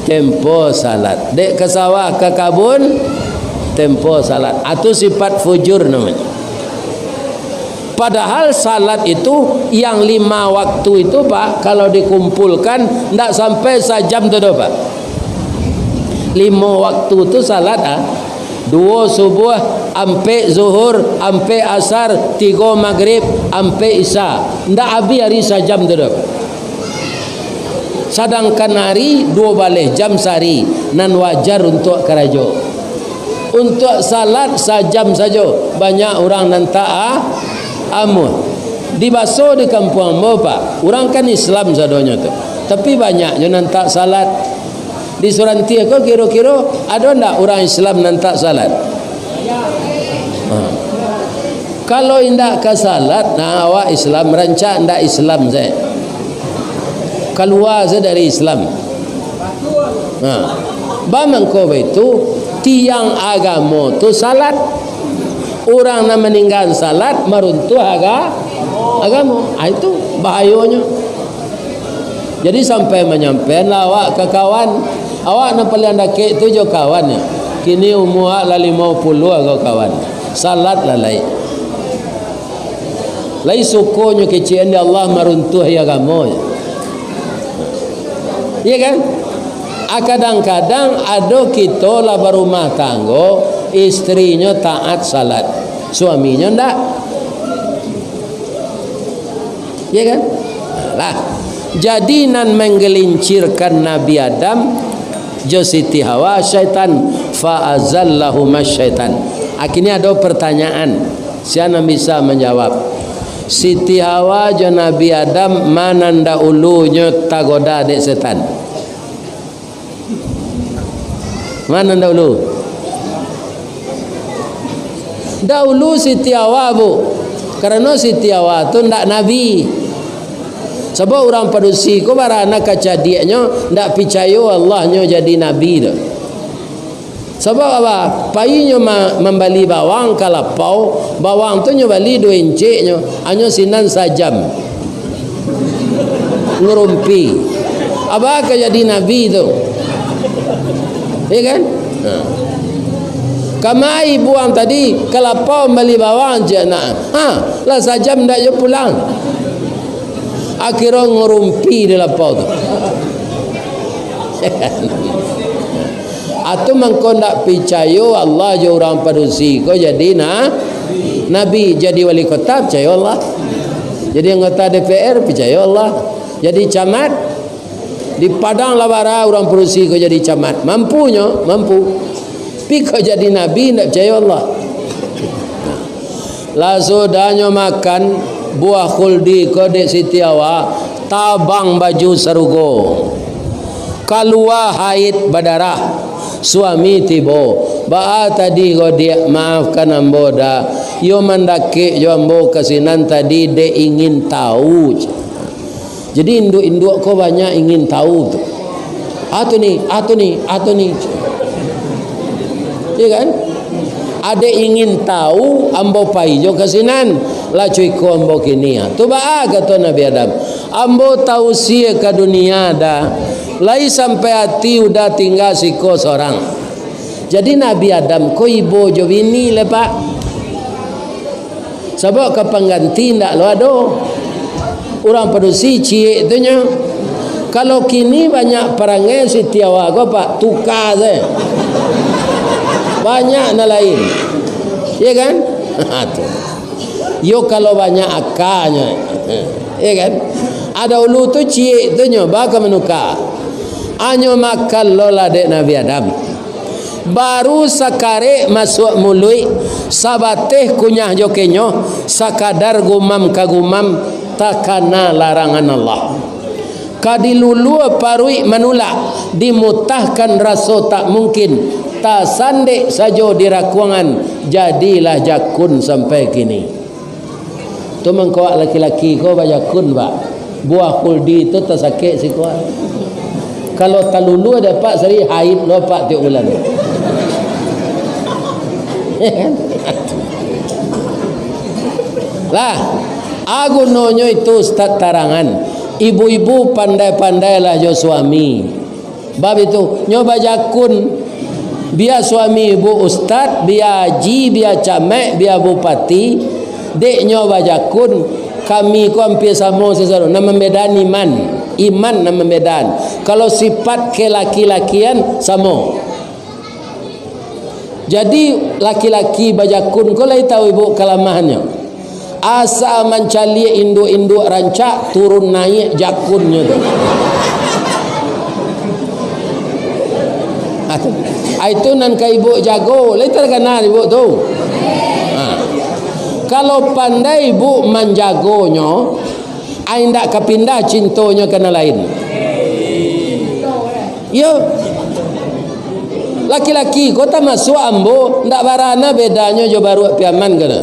tempo salat. Dek ke sawah ke kabun tempo salat. Atau sifat fujur namanya. Padahal salat itu yang 5 waktu itu pak, kalau dikumpulkan tidak sampai sejam tu pak. 5 waktu itu salat 2 subuh, ampe zuhur, ampe asar, 3 maghrib, ampe isya. Tidak habis hari sejam tu pak. Sedangkan hari 2 balik jam sehari, nan wajar untuk kerajo. Untuk salat sejam saja. Banyak orang nanti amun dibaso di kampung ambo pak, orang kan Islam sadonya tu, tapi banyaknya nantak salat. Di Suranti ko kira-kira ada ndak orang Islam nantak salat? Kalau indak ke salat, nah awak Islam rancak ndak Islam saya, keluar saya dari Islam. Bamang ko itu tiang agama tu salat. Orang nak meninggal salat meruntuh agama. Itu bahayanya. Jadi sampai menyampaikan awak ke kawan, awak nak pelian dakik tu jo kawannya. Kini umur lah 50 agak kawan. Salat lah lain. Lain sukunya kecian dia Allah meruntuh agama. Iya kan? Kadang-kadang ada kita lah berumah tangga, istrinya taat salat, suaminya ndak. Ya kan? Lah. Jadi nan menggelincirkan Nabi Adam jo Siti Hawa syaitan, fa'azallahuma syaitan. Akhirnya ada pertanyaan, siapa bisa menjawab? Siti Hawa jo Nabi Adam mana ndak ulunya tagoda dek setan? Mana dahulu? Dahulu Siti Hawa bu, karena Siti Hawa tu ndak nabi. Sebab orang padusi ko barana kacadiaknya ndak percaya Allahnya jadi nabi tu. Sebab apa? Payunya membeli bawang kalapau, bawang tu nyo beli 2 enciknya, hanya sinan sajam. Ngerumpi. Apa ke jadi nabi tu? Ya kan? Kamai buang tadi kelapa beli bawang je nak. Lah sajam ndak je pulang. Akhirnya ngerumpi di lapau tu. Atau mangko ndak percaya Allah je orang padusi ko jadi nabi, jadi wali kota percaya Allah. Jadi anggota DPR percaya Allah. Jadi camat di Padang Labara orang padusi ko jadi camat. Mampu. Tapi kau jadi nabi tidak percaya Allah. Lah sudahnya makan buah khuldi kau dek Siti Hawa, tabang baju sarugo, keluar haid berdarah, suami tibo. Ba tadi kau dia maafkan ambo dah. Yo mandake yo ambo kasinan tadi de ingin tahu. Jadi induk-induk kau banyak ingin tahu tu. Atu ni. Ya kan? Ada ingin tahu ambo pai jo kasinan la cuy ko ambo kini tu ba kata Nabi Adam ambo tahu sia ke dunia dah lai sampai hati udah tinggal siko seorang. Jadi Nabi Adam ko ibo jo bini le pak sebab ke pengganti ndak lo ado orang padusi cie tu nya. Kalau kini banyak perangai si tiawa ko pak tukar je banyak na lain ya kan. Yo kalau banyak akarnya ya kan. Ada ulu tu cie tu nya baka menukar anyo makan lola dek Nabi Adam baru sakare masuk mului sabateh kunyah jokenyo sakadar gumam kagumam takana larangan Allah kadilulu parui manula dimutahkan raso tak mungkin tak sandek sajo dirakuangan jadilah jakun sampai kini tu mengkawak laki-laki kau bajakun pak buah kuldi tu tak sakit si kuat. Kalau talulu dapat sehari haid lopak tiap bulan. Lah, aku nonyo itu ustaz tarangan. Ibu-ibu pandai-pandailah jo suami. Bab itu nyoba jakun biar suami ibu ustaz, biar haji, biar camek, biar bupati, dek nyoba jakun kami ko hampir sama sesuatu. Nama medan iman nama medan. Kalau sifat kelaki-lakian sama. Jadi laki-laki bajakun ko lai tahu ibu kelamahannya. Asa mencali induk-induk rancak turun naik jakunnya tu. Itu nan ka ibu jago, lai terkenal ibu tu. Kalau pandai ibu menjagonya, ai ndak kepindah cintonya kena lain. Yo. Laki-laki kota masuk ambo ndak barana bedanya jo baru piaman kana.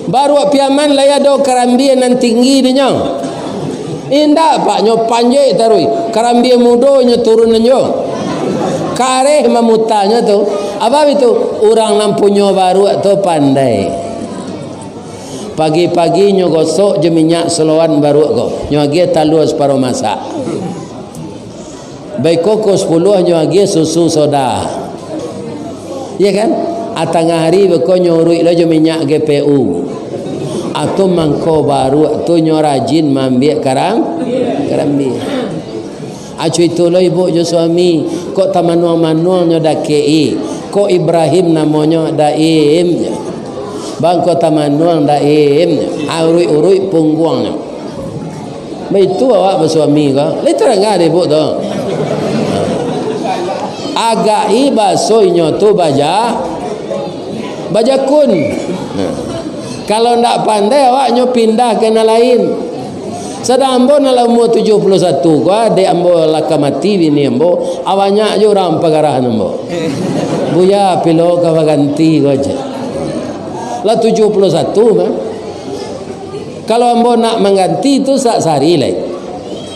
Baru piaman laya do karambian nan tinggi dinya. Indak pak nyo panjai tarui. Karambian mudo nyo turun nyo. Kareh mamutanya tu apa itu orang nampunyo baru tu pandai pagi-pagi nyo gosok je minyak seloan baru ko nyo agi talu separuh masak baik koko 10 nyo agi susu soda ya kan atangah hari beko nyo urui lo je minyak GPU atau mangko baru tu nyo rajin mambiak karambi acu itu lo ibu jo suami kok tamanuang-manuang nyo dakei kok Ibrahim namanya daim bang kok tamanuang daim urui pungguang itu awak bersuami kau le terangah ibu tu agak ibasoy nyo tu bajakun kalau ndak pandai awak nyo pindah ke lain. Sedang ambo nala umur 71 gua de ambo laka mati bini ambo awanya jo ram pagarahan ambo. Buya pilo ka ganti gua je. La 71 mah. Kalau ambo nak mengganti itu sak sehari lai.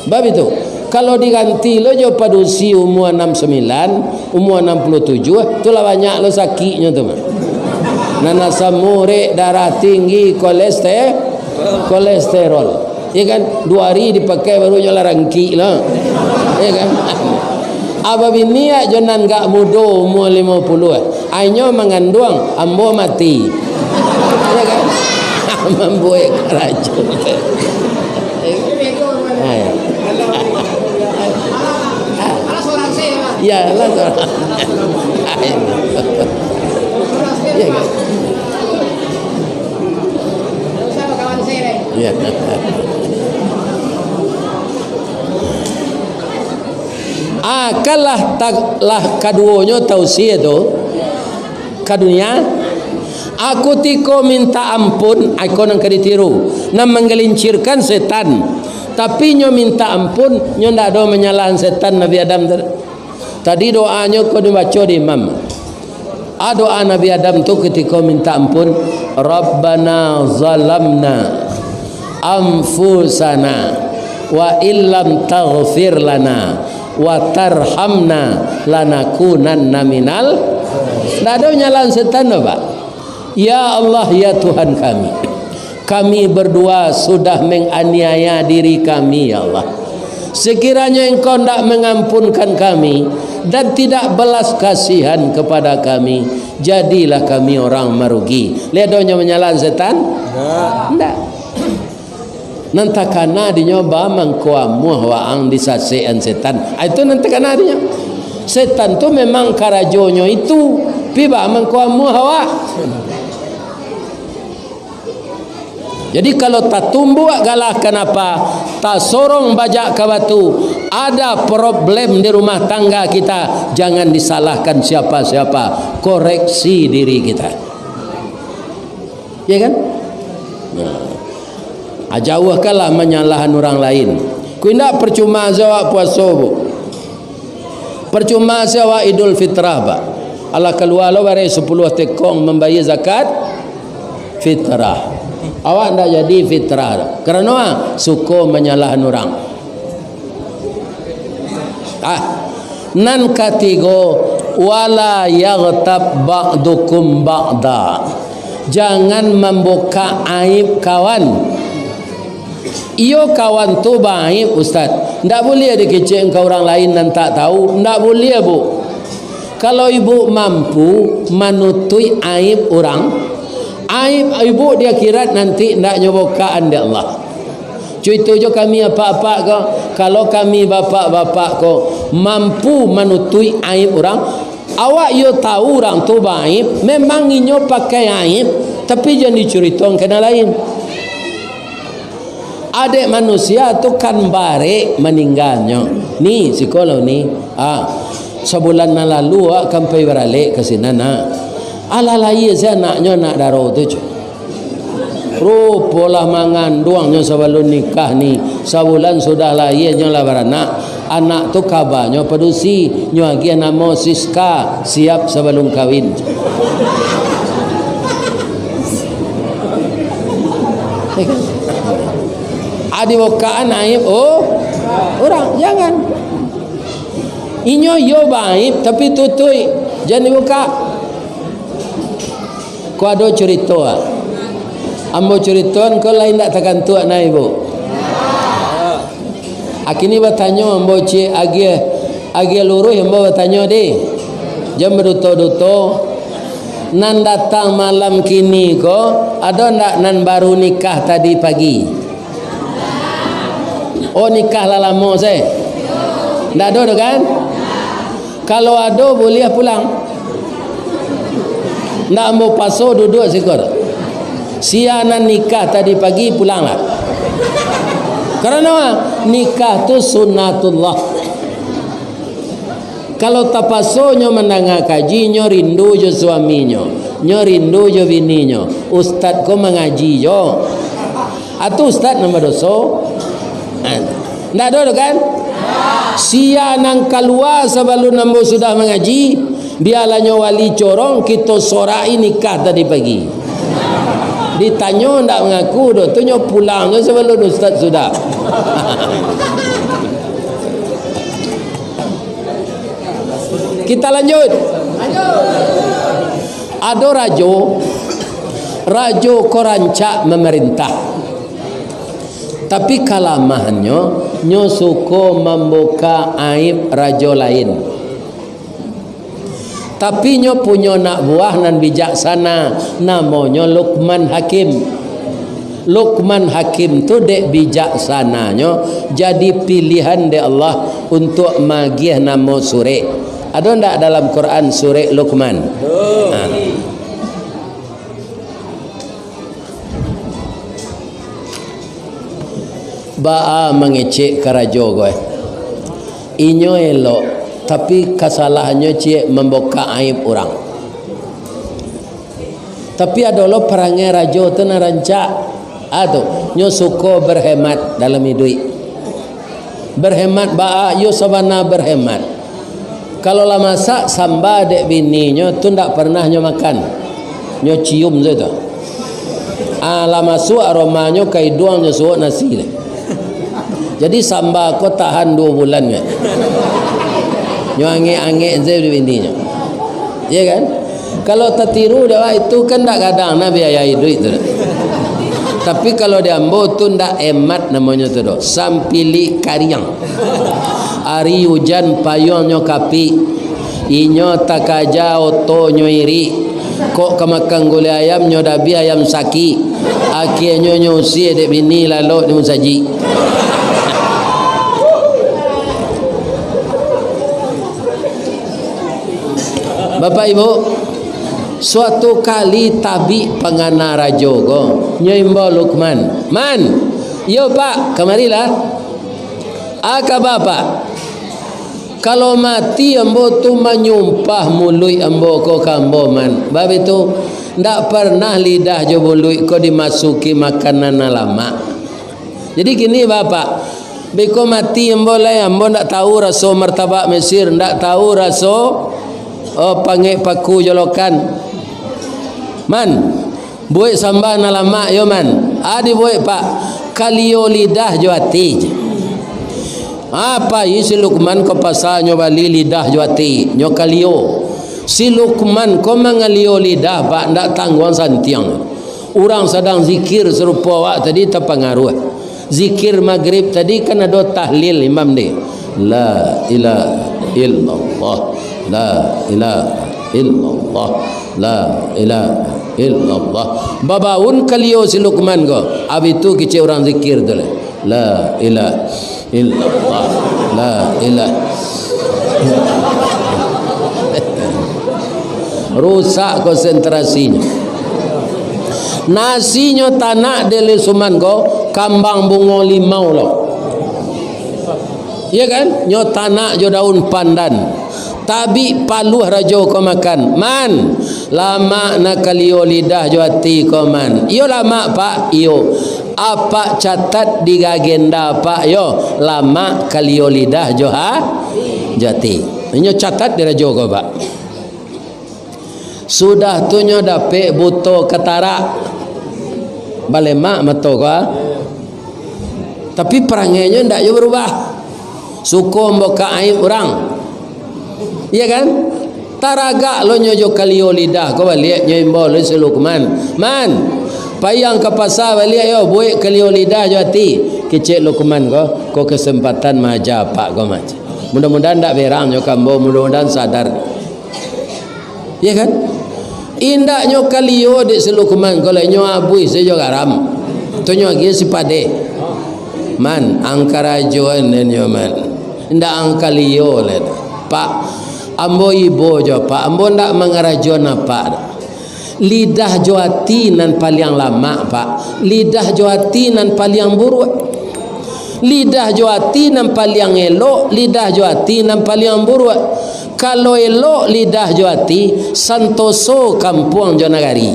Bab itu kalau diganti lo jo padusi umur 69, umur 67 tu lah banyak lo sakitnya tu mah. Nana samure darah tinggi kolesterol. Ya kan 2 hari dipakai baru nyola rangki lah ya kan apa bini ya jonan gak mudo umur 50 ainyo mengandung ambo mati ya kan membuat racun ya lah ya kan ya kalah taklah kaduonyo tausiah tu kadunya aku tiko minta ampun aku nang kaditiru nam menggelincirkan setan tapi nyo minta ampun nyo ndak do menyalahan setan Nabi Adam tadi doanya ko dibaca di imam doa Nabi Adam tu ketika minta ampun Rabbana zalamna anfusana wa illam taghfir lana wa tarhamna lanakunanna minal. Tak ada nyalan setan Pak. Ya Allah, ya Tuhan kami berdua sudah menganiaya diri kami ya Allah. Sekiranya Engkau tidak mengampunkan kami dan tidak belas kasihan kepada kami, jadilah kami orang merugi. Lihat doanya menyalan setan? Tidak. Nanti karena dinyoba mengkuamuh waang disasean setan. Itu nanti karena dia. Setan tu memang karajonyo itu piba mengkuamuh hawa. Jadi kalau tak tumbuh galahkan apa? Tak sorong bajak ke batu. Ada problem di rumah tangga kita, jangan disalahkan siapa-siapa. Koreksi diri kita. Ya kan? Nah, jauhkanlah menyalahkan orang lain. Ku indak percuma jawab puasa bu. Percuma jawab Idul Fitrah Pak. Allah keluar lo bare 10 tekong membayar zakat fitrah. Awak tidak jadi fitrah kerana suka menyalahkan orang. Nan ketiga, wala yaghtab ba'dukum ba'da. Jangan membuka aib kawan. Iyo kawan tu baik Ustaz. Tak boleh dikecek ke orang lain dan tak tahu. Tak boleh bu. Kalau ibu mampu menutui aib orang, aib ibu dia akhirat nanti nak nyobokaan dia Allah. Contoh je kami apa-apa ko, kalau kami bapak-bapak ko mampu menutui aib orang, awak yo tahu orang tu baik, memang inyo pakai aib, tapi jangan diceritakan kena lain. Adik manusia tu kan bare meninggalnya. Ni psikolog ni, sebulan lalu akan pergi beralik ke sini nak. Alalai saya naknya nak darah tu. Rupalah mengandungnya sebelum nikah ni. Sebulan sudah lahirnya lah beranak. Anak tu kabarnya pedusi. Nyuagi nama Siska siap sebelum kahwin. Adi bukaan aib orang jangan. Inyo yo baik tapi tutui jangan dibuka. Kau ada cerita ambo cerita kau lain tak takkan tuak na ibu. Akini bertanya ambo cik agi luruh ambo bertanya deh. Jam berduto-duto nan datang malam kini ko ada ndak nan baru nikah tadi pagi? Oh nikah lah lama saya. Ndak ada kan? Kalau ada boleh pulang. Nak mau paso duduk sekor. Sianan nikah tadi pagi pulanglah. Karena nikah tu sunnatullah. Kalau tak paso nyo mendengar kaji nyo rindu jo suaminya, nyo rindu jo bininya. Ustaz ko mengaji jo. Atu ustaz nama doso. Ndak ada kan? Sianan keluar sebelum nambo sudah mengaji. Biarlah wali corong kita sorai nikah tadi pagi. Ditanya tak mengaku dah. Tu pulang sebelum ustaz sudah. Kita lanjut. Ada rajo korancak memerintah. Tapi kalamahannya nyo suka membuka aib rajo lain. Tapi nyo punya nak buah nan bijaksana namanya Luqman Hakim. Luqman Hakim tu dek bijaksananya jadi pilihan de Allah untuk magih nama surah. Ada ndak dalam Quran surah Luqman? Ba'a mengecek karajo gue. Inyo elok tapi kesalahannya cik membuka aib orang. Tapi adalah perangai rajo tu nak rancak. Nyo suka berhemat dalam hidup. Berhemat ba'a yo sabana berhemat. Kalau lah masak sambal dek bini nyo tu ndak pernah nyo makan. Nyo cium je tu. Lah masuk aromanya kai duang nyo suak nasi le. Jadi samba kau tahan 2 bulan kan. Nyo angek-angek je bininya. Ya kan? Kalau tertiru dah itu kan tak kadang nak biayai duit tu. Tapi kalau dia ambo tu ndak emat namanya tu doh. Sampili kariang. Ari hujan payung nyo kapi. Inyo takaja oto nyo iri. Kok kemakan gulai ayam nyo dabi ayam saki. Akhirnya nyo usi dek bini lalu di musaji. Bapak Ibu, suatu kali tabi pangana rajo go nyoimbo Lukman. Man, yo Pak, kemarilah. Aka Bapak. Kalau mati ambo tu menyumpah mului ambo ko kambo man. Bab itu ndak pernah lidah jo mului ko dimasuki makanan lama. Jadi gini Bapak, beko mati ambo lah ambo ndak tahu rasa martabak Mesir, ndak tahu rasa panggil paku jolokan. Man, buat sambal na lama yo man. Adi buat Pak, kalio lidah jo hati. Apa si Lukman ko pasal nyo bali lidah jo hati, nyo kalio. Si Lukman ko mangalio lidah Pak ndak tangguang santiang. Orang sedang zikir serupa wak tadi terpengaruh. Zikir maghrib tadi kan ada tahlil imam ni. La ilaha illallah. La ilaha illallah. La ilaha illallah. Babaun kalio si Lukman ko. Abi tu kice orang zikir tu. La ilaha illallah. La ilaha. Rusak konsentrasinya. Nasinya tanak dele suman ko kambang bungo limau lo. Ya kan? Nyo tanak jo daun pandan. Tabi paluh rajo ko makan. Man, lama nak kalio lidah jo hati ko man. Iyo lama Pak, iyo. Apa catat di agenda Pak yo? Lama kalio lidah jo hati. Nyo catat di rajo ko Pak. Sudah tu nyo dapet buto ketara. Balemak mato ko. Tapi perangainya ndak yo berubah. Suku mboka aib orang. Iya kan? Taraga lo nyojo kalio lidah ko balik nyoimbo lo si Lukman. Man, payang ke pasar balik yo buat kalio lidah jo hati. Kecek Lukman ko kesempatan maja Pak ko maja. Mudah-mudahan ndak berang nyo kambo, mudah-mudahan sadar. Iya kan? Indak nyo kalio de si Lukman ko le nyo abui se jo garam. Tu nyo gi si pade. Man, angkarajoan nyo man. Indak angkalio le. Pak, ambo ibo jo Pak, ambo ndak mangarajo na Pak. Lidah jo hati nan paling lama Pak. Lidah jo hati nan paling buruk. Lidah jo hati nan paling elok, lidah jo hati nan paling buruk. Kalau elok lidah jo hati, santoso kampung jo nagari.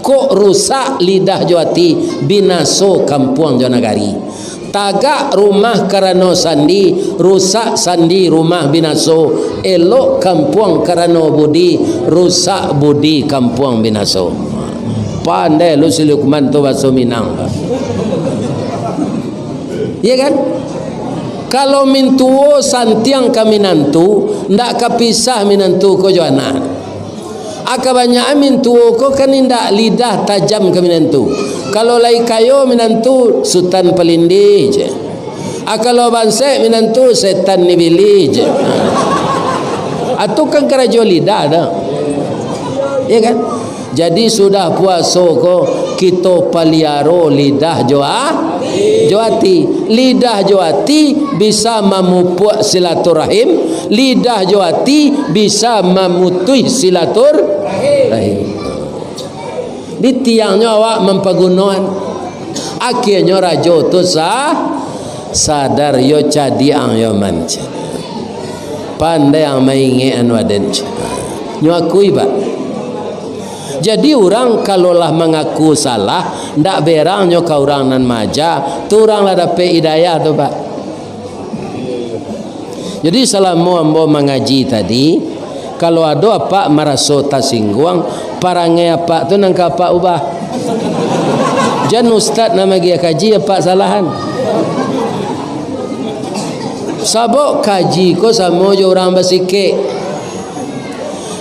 Kok rusak lidah jo hati, binaso kampung jo nagari. Tagak rumah karena sandi, rusak sandi rumah binaso. Elok kampung karena budi, rusak budi kampung binaso. Pandai lu si Lukman tu bahasa Minang. Ya kan? Kalau mintuo santiang ka minantu, ndak kapisah minantu ko jo anak. Aka banyak mintuo ko kan indak lidah tajam ka minantu. Kalau lai kayo minantu sultan pelindi je. Kalau bansek minantu setan ni bili je. Atau kan kerajo lidah dah. Ya kan? Jadi sudah puasa ko kita paliaro lidah joati. Lidah joati bisa memupuk silaturahim. Lidah joati bisa memutus silaturahim. Di tiangnya awak mempergunakan. Akhirnya rajo tu sadar yo cadi ang yo manca. Pandai ang maingi anwaden. Nyo akui Pak. Jadi orang kalaulah mengaku salah, ndak berang nyo ka orang nan maja, tu orang lah dapat hidayah tu Pak. Jadi selama ambo mengaji tadi, kalau ada apa maraso tasingguang, parangai apa tu nangka apa ubah. Jan ustaz nama dia kaji apa salahan. Sabok kaji ko sama je orang bersikik.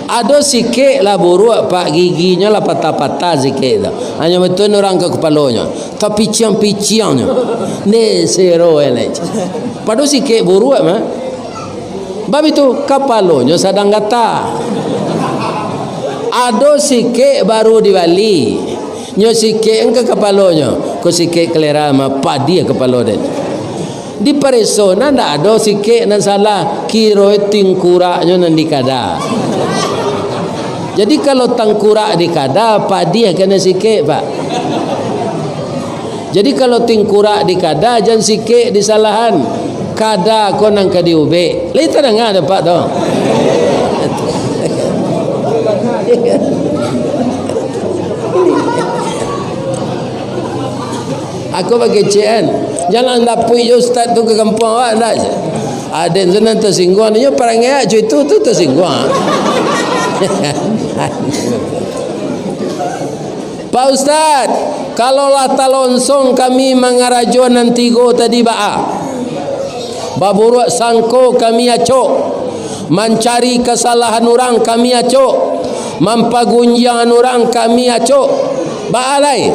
Ada sikit lah buruk pak giginya lah patah-patah sikit tu. Hanya betul orang ke kepalanya. Tapi piciang-piciangnya. Ni zero elek. Pada sikit buruk mah. Bab itu kepalanya sedang gata. Ada sikit baru diwali. Nyo sikit ke kepalanya. Ko sikit kelera mah padi kepala dia. Di persona ndak ada sikit nan salah kira tingkuraknya nan dikada. Jadi kalau tangkurak dikada padi kena sikit pak. Jadi kalau tingkurak dikada jangan sikit disalahan. Kada kau nang kadi ube. Lita dengar ada pak tu. Aku bagi cian. Jangan lapui ustaz tu ke kampung awak dah. Ada senang tersinggung dia perangai cuy tu tersinggung. Pak Ustaz, kalaulah talonsong kami mengarajo nanti go tadi ba'a. Baburuk sangko kami acok. Mencari kesalahan orang kami acok. Mampagunjangan orang kami acok. Ba'alai.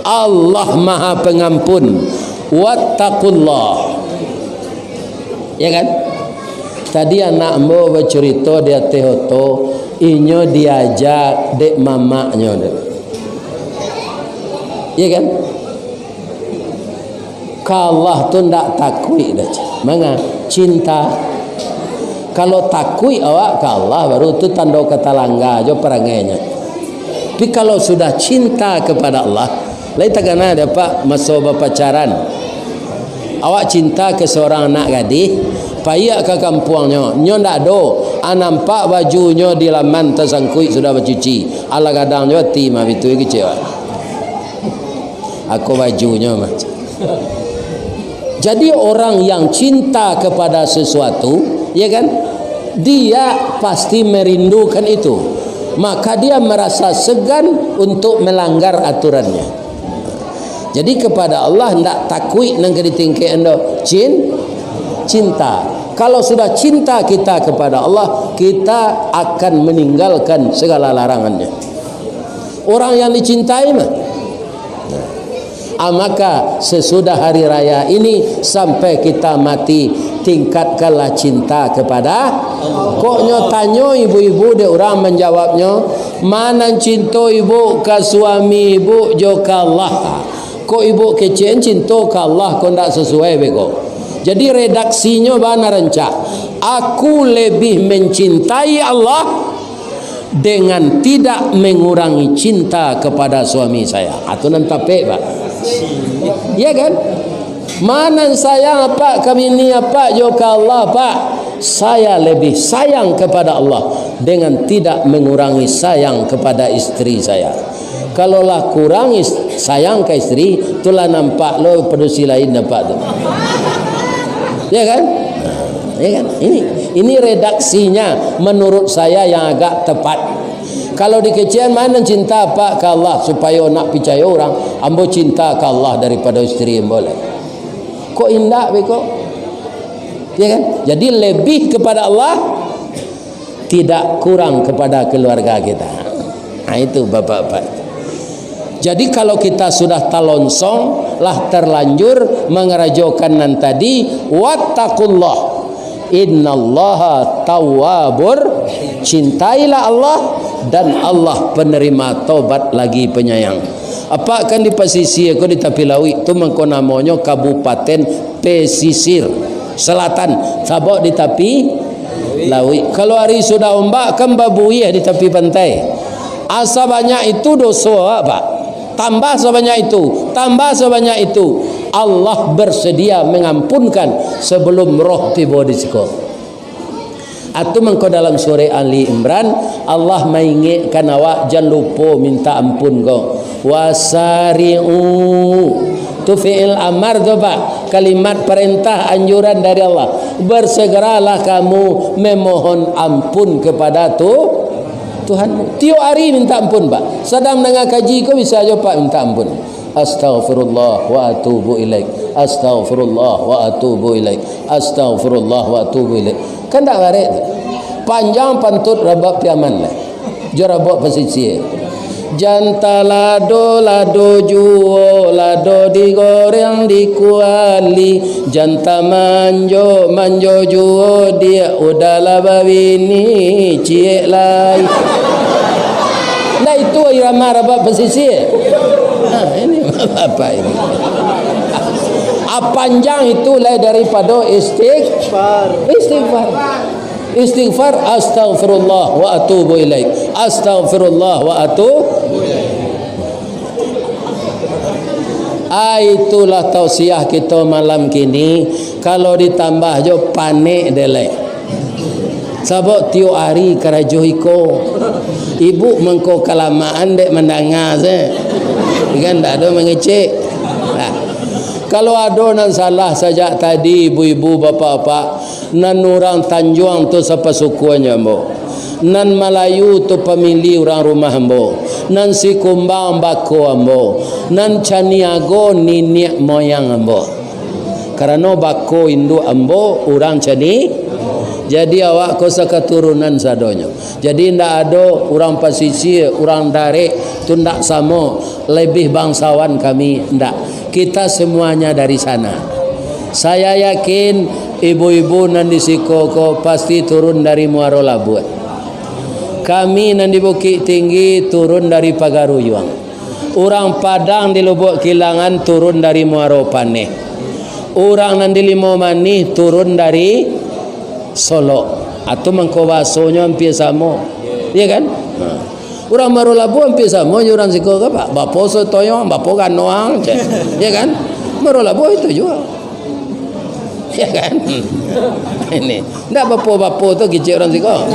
Allah Maha Pengampun. Wattaqullah. Ya kan? Tadi anak mo bercerita dia tehoto, inyo diajak dek mamaknya. Ya kan? Kalah tu ndak takui dah. Manga cinta. Kalau takui awak kalah baru tu tanda kata langgar jo perangainya. Tapi kalau sudah cinta kepada Allah, lain tak kena dapat masa berpacaran. Awak cinta ke seorang anak gadis, payak ke kampungnya, nyo ndak do, nampak bajunya di laman tersangkut sudah bercuci. Ala kadang jo timah itu kecil. Aku bajunya macam. Jadi orang yang cinta kepada sesuatu, ya kan? Dia pasti merindukan itu. Maka dia merasa segan untuk melanggar aturannya. Jadi kepada Allah hendak takui nang ke tingkai anda cinta. Kalau sudah cinta kita kepada Allah, kita akan meninggalkan segala larangannya. Orang yang dicintai mah. Maka sesudah hari raya ini sampai kita mati, tingkatkanlah cinta kepada Allah. Koknya tanya ibu-ibu dia orang menjawabnya, mana cinta ibu ke suami ibu jo ke Allah. Kok ibu kecen cinta ke Allah kau tak sesuai bego. Jadi redaksinya bana rencak. Aku lebih mencintai Allah dengan tidak mengurangi cinta kepada suami saya. Atau nanti pak. Ya kan? Mana sayang apa kami ni apa jo ke Allah pak. Saya lebih sayang kepada Allah dengan tidak mengurangi sayang kepada istri saya. Kalaulah kurang sayang ke istri, itulah nampak lo pedusi lain nampak tu. Ya kan? Ya kan? Ini redaksinya menurut saya yang agak tepat. Kalau di kecian mana cinta pak ke Allah supaya nak percaya orang, ambo cinta ke Allah daripada istri yang boleh. Kok indah beko? Ya kan? Jadi lebih kepada Allah, tidak kurang kepada keluarga kita. Nah itu bapak-bapak. Jadi kalau kita sudah talonsong lah terlanjur mengerajokan nan tadi, wattaqullah innallaha tawwabur, cintailah Allah dan Allah penerima taubat lagi penyayang. Apa akan di pesisir ko di tepi laut tu mengko namanya Kabupaten Pesisir Selatan, sabok di tepi laut. Kalau hari sudah ombak kan babuih di tepi pantai. Asa banyak itu dosa pak. Tambah sebanyak itu, Allah bersedia mengampunkan sebelum roh tiba di siku. Atau mengko dalam surah Ali Imran, Allah mengingatkan awak jangan lupa minta ampun kau. Wasari'u tu fi'il amar tu pak, kalimat perintah anjuran dari Allah. Bersegeralah kamu memohon ampun kepada Tuhan. Tiap hari minta ampun pak. Sedang dengar kaji kau bisa aja pak minta ampun. astaghfirullah wa atubu ilaik, astaghfirullah wa atubu ilaik, astaghfirullah wa atubu ilaik. Kan tak barik tu. Panjang pantut rabak piaman lah. Jo rabak pesisir. Janta lado juo, lado digoreng dikuali. Janta manjo juo, dia udahlah babini ciek lai. Nah itu irama rabak pesisir. Nah ini apa ini? Panjang itu lah daripada istighfar. Istighfar astaghfirullah wa atubu ilaik, astaghfirullah wa atubu. Itulah tausiah kita malam kini. Kalau ditambah jo panik delek. Sebab tiap hari kerajuh iko. Ibu mengko kelamaan dek mendengar se. Kan tak ada mengecek. Kalau ada nan salah saja tadi ibu-ibu bapa-bapa, nan orang Tanjung tu siapa sukunya mbo, nan Melayu tu pemilih orang rumah mbo, nan si Kumbang bako mbo, nan Caniago nenek moyang mbo. Karena bako Hindu ambo orang Cani, jadi awak kosa keturunan sadonyo. Jadi ndak ada orang pesisir, orang Darek tu ndak sama, lebih bangsawan kami ndak. Kita semuanya dari sana. Saya yakin ibu-ibu nan di Sikoko pasti turun dari Muaro Labuan. Kami nan di Bukit Tinggi turun dari Pagaruyuang. Orang Padang di Lubuk Kilangan turun dari Muaro Paneh. Orang nan di Limau Manih turun dari Solo. Atau mengkowasonya hampir sama. Iya kan? Orang Muaro Labuan hampir sama orang Sikoko pak. Bapo sotoyong, bapo kanoang, ya kan? Muaro Labuan itu juga, ya kan? Ini, ndak bapo tu kecil orang Sikoko.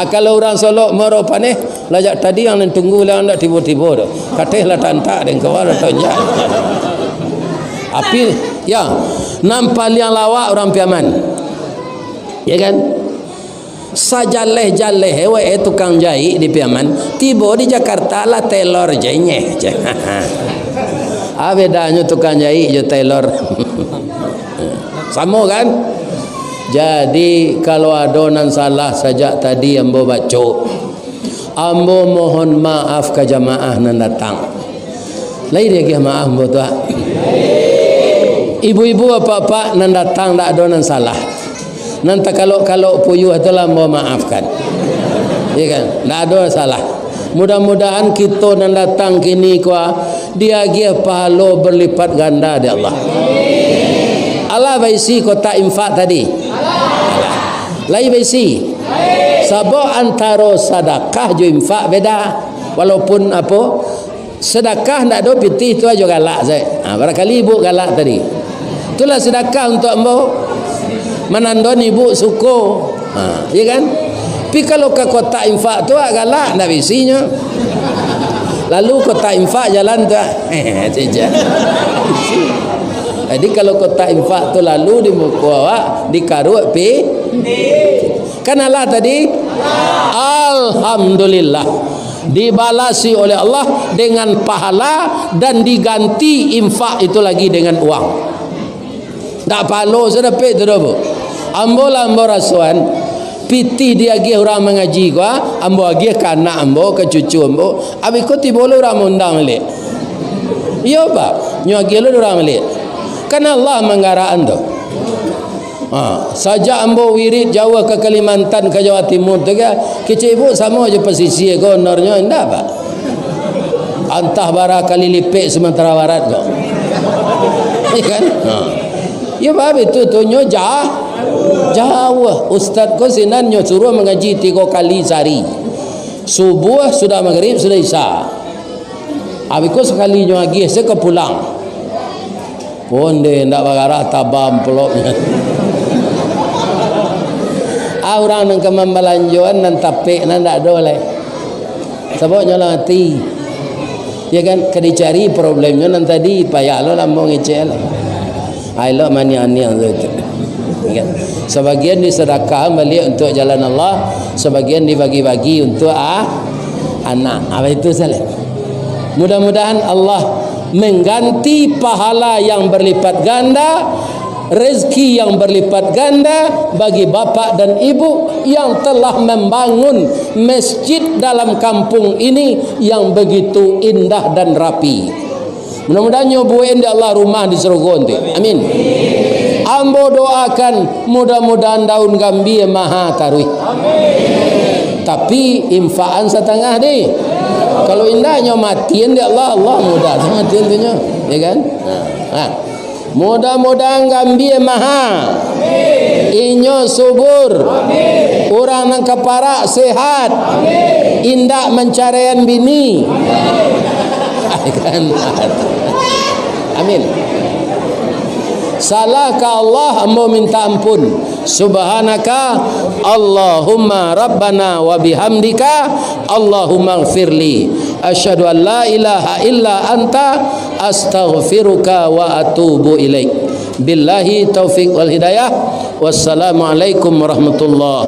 Kalau orang Solo Muaro Paneh, lajak tadi yang tunggu lah ndak tiba-tiba tu. Katih lah tantak dan kawal tonjak. Api, ya, nampak yang lawak orang Piaman. Ya kan? Sajaleh-jaleh hewe tukang jahit di Piaman, tiba di Jakarta lah tailor jenyeh. Bedanya tukang jahit je tailor. Sama kan? Jadi kalau ada nan salah saja tadi ambo baca, ambo mohon maaf ke jamaah nan datang. Lai dia maaf ambo tu. Ibu-ibu apa-apa nan datang tak ada nan salah. Nanti kalau puyuh itulah mau maafkan, ya kan? Tak ada salah. Mudah-mudahan kita nan datang kini kuah dia gia pahala berlipat ganda di Allah. Allah baisi kota infak tadi. Lai baisi. Sebab antara sedekah jo infak beda. Walaupun apa sedekah tak ada pitih tu aja galak saya. Barangkali ibu galak tadi. Itulah sedekah untuk ambo. Menandon ibu suko, ya kan? Tapi kalau ke kota infak tu galak nak bisinya. Lalu kota infak jalan tu, saja. Jadi kalau kota infak tu lalu di muka awak dikarut pi. Kan Allah tadi, alhamdulillah dibalasi oleh Allah dengan pahala dan diganti infak itu lagi dengan uang. Tak palo sudah pek tu dah bu. Ambo rasuan pitih dia gi orang mengaji gua, ambo gi ke anak ambo ke cucu ambo, abi ko tibo orang undang le. Iya pak, nyo gi lu orang le. Kan Allah menggaraan tu. Saja ambo wirid Jawa ke Kalimantan ke Jawa Timur tu ke, kecik ibu sama aja pesisir gonornya ndak pak. Antah bara kali lipik sementara barat kau. Iya kan? Ya bab itu tunyo Jawa. Ustaz ko sinan nyo suruh mengaji 3 kali sehari. Subuh sudah maghrib sudah isya. Abi ko sekali nyo lagi saya ke pulang. Ponde ndak bagarah tabam peloknya. Orang nang kemambalanjoan nan tapek nan ndak doleh. Sebab nyo hati. Ya kan kedicari problemnya nan tadi payah lo lambung ecel. Ailo mani-ani yang itu. Sebagian disedekah balik untuk jalan Allah, sebagian dibagi-bagi untuk anak. Apa itu salah? Mudah-mudahan Allah mengganti pahala yang berlipat ganda, rezeki yang berlipat ganda bagi bapak dan ibu yang telah membangun masjid dalam kampung ini yang begitu indah dan rapi. Mudah-mudahan nyobuin di Allah rumah di Serogon. Amin. Ambo doakan mudah-mudahan daun gambir maha tarui. Tapi infaan setengah deh. Kalau indahnya matiin dia Allah mudah matiin dia, ya kan? Nah, mudah-mudahan gambir maha. Inyo subur. Orang nang keparak sehat. Indah mencarian bini. Amin. Salah ke Allah ambo minta ampun. Subhanaka Allahumma rabbana wa bihamdika Allahumma ighfirli asyhadu an la ilaha illa anta astaghfiruka wa atubu ilaik. Billahi taufiq wal hidayah. Wassalamu alaikum warahmatullahi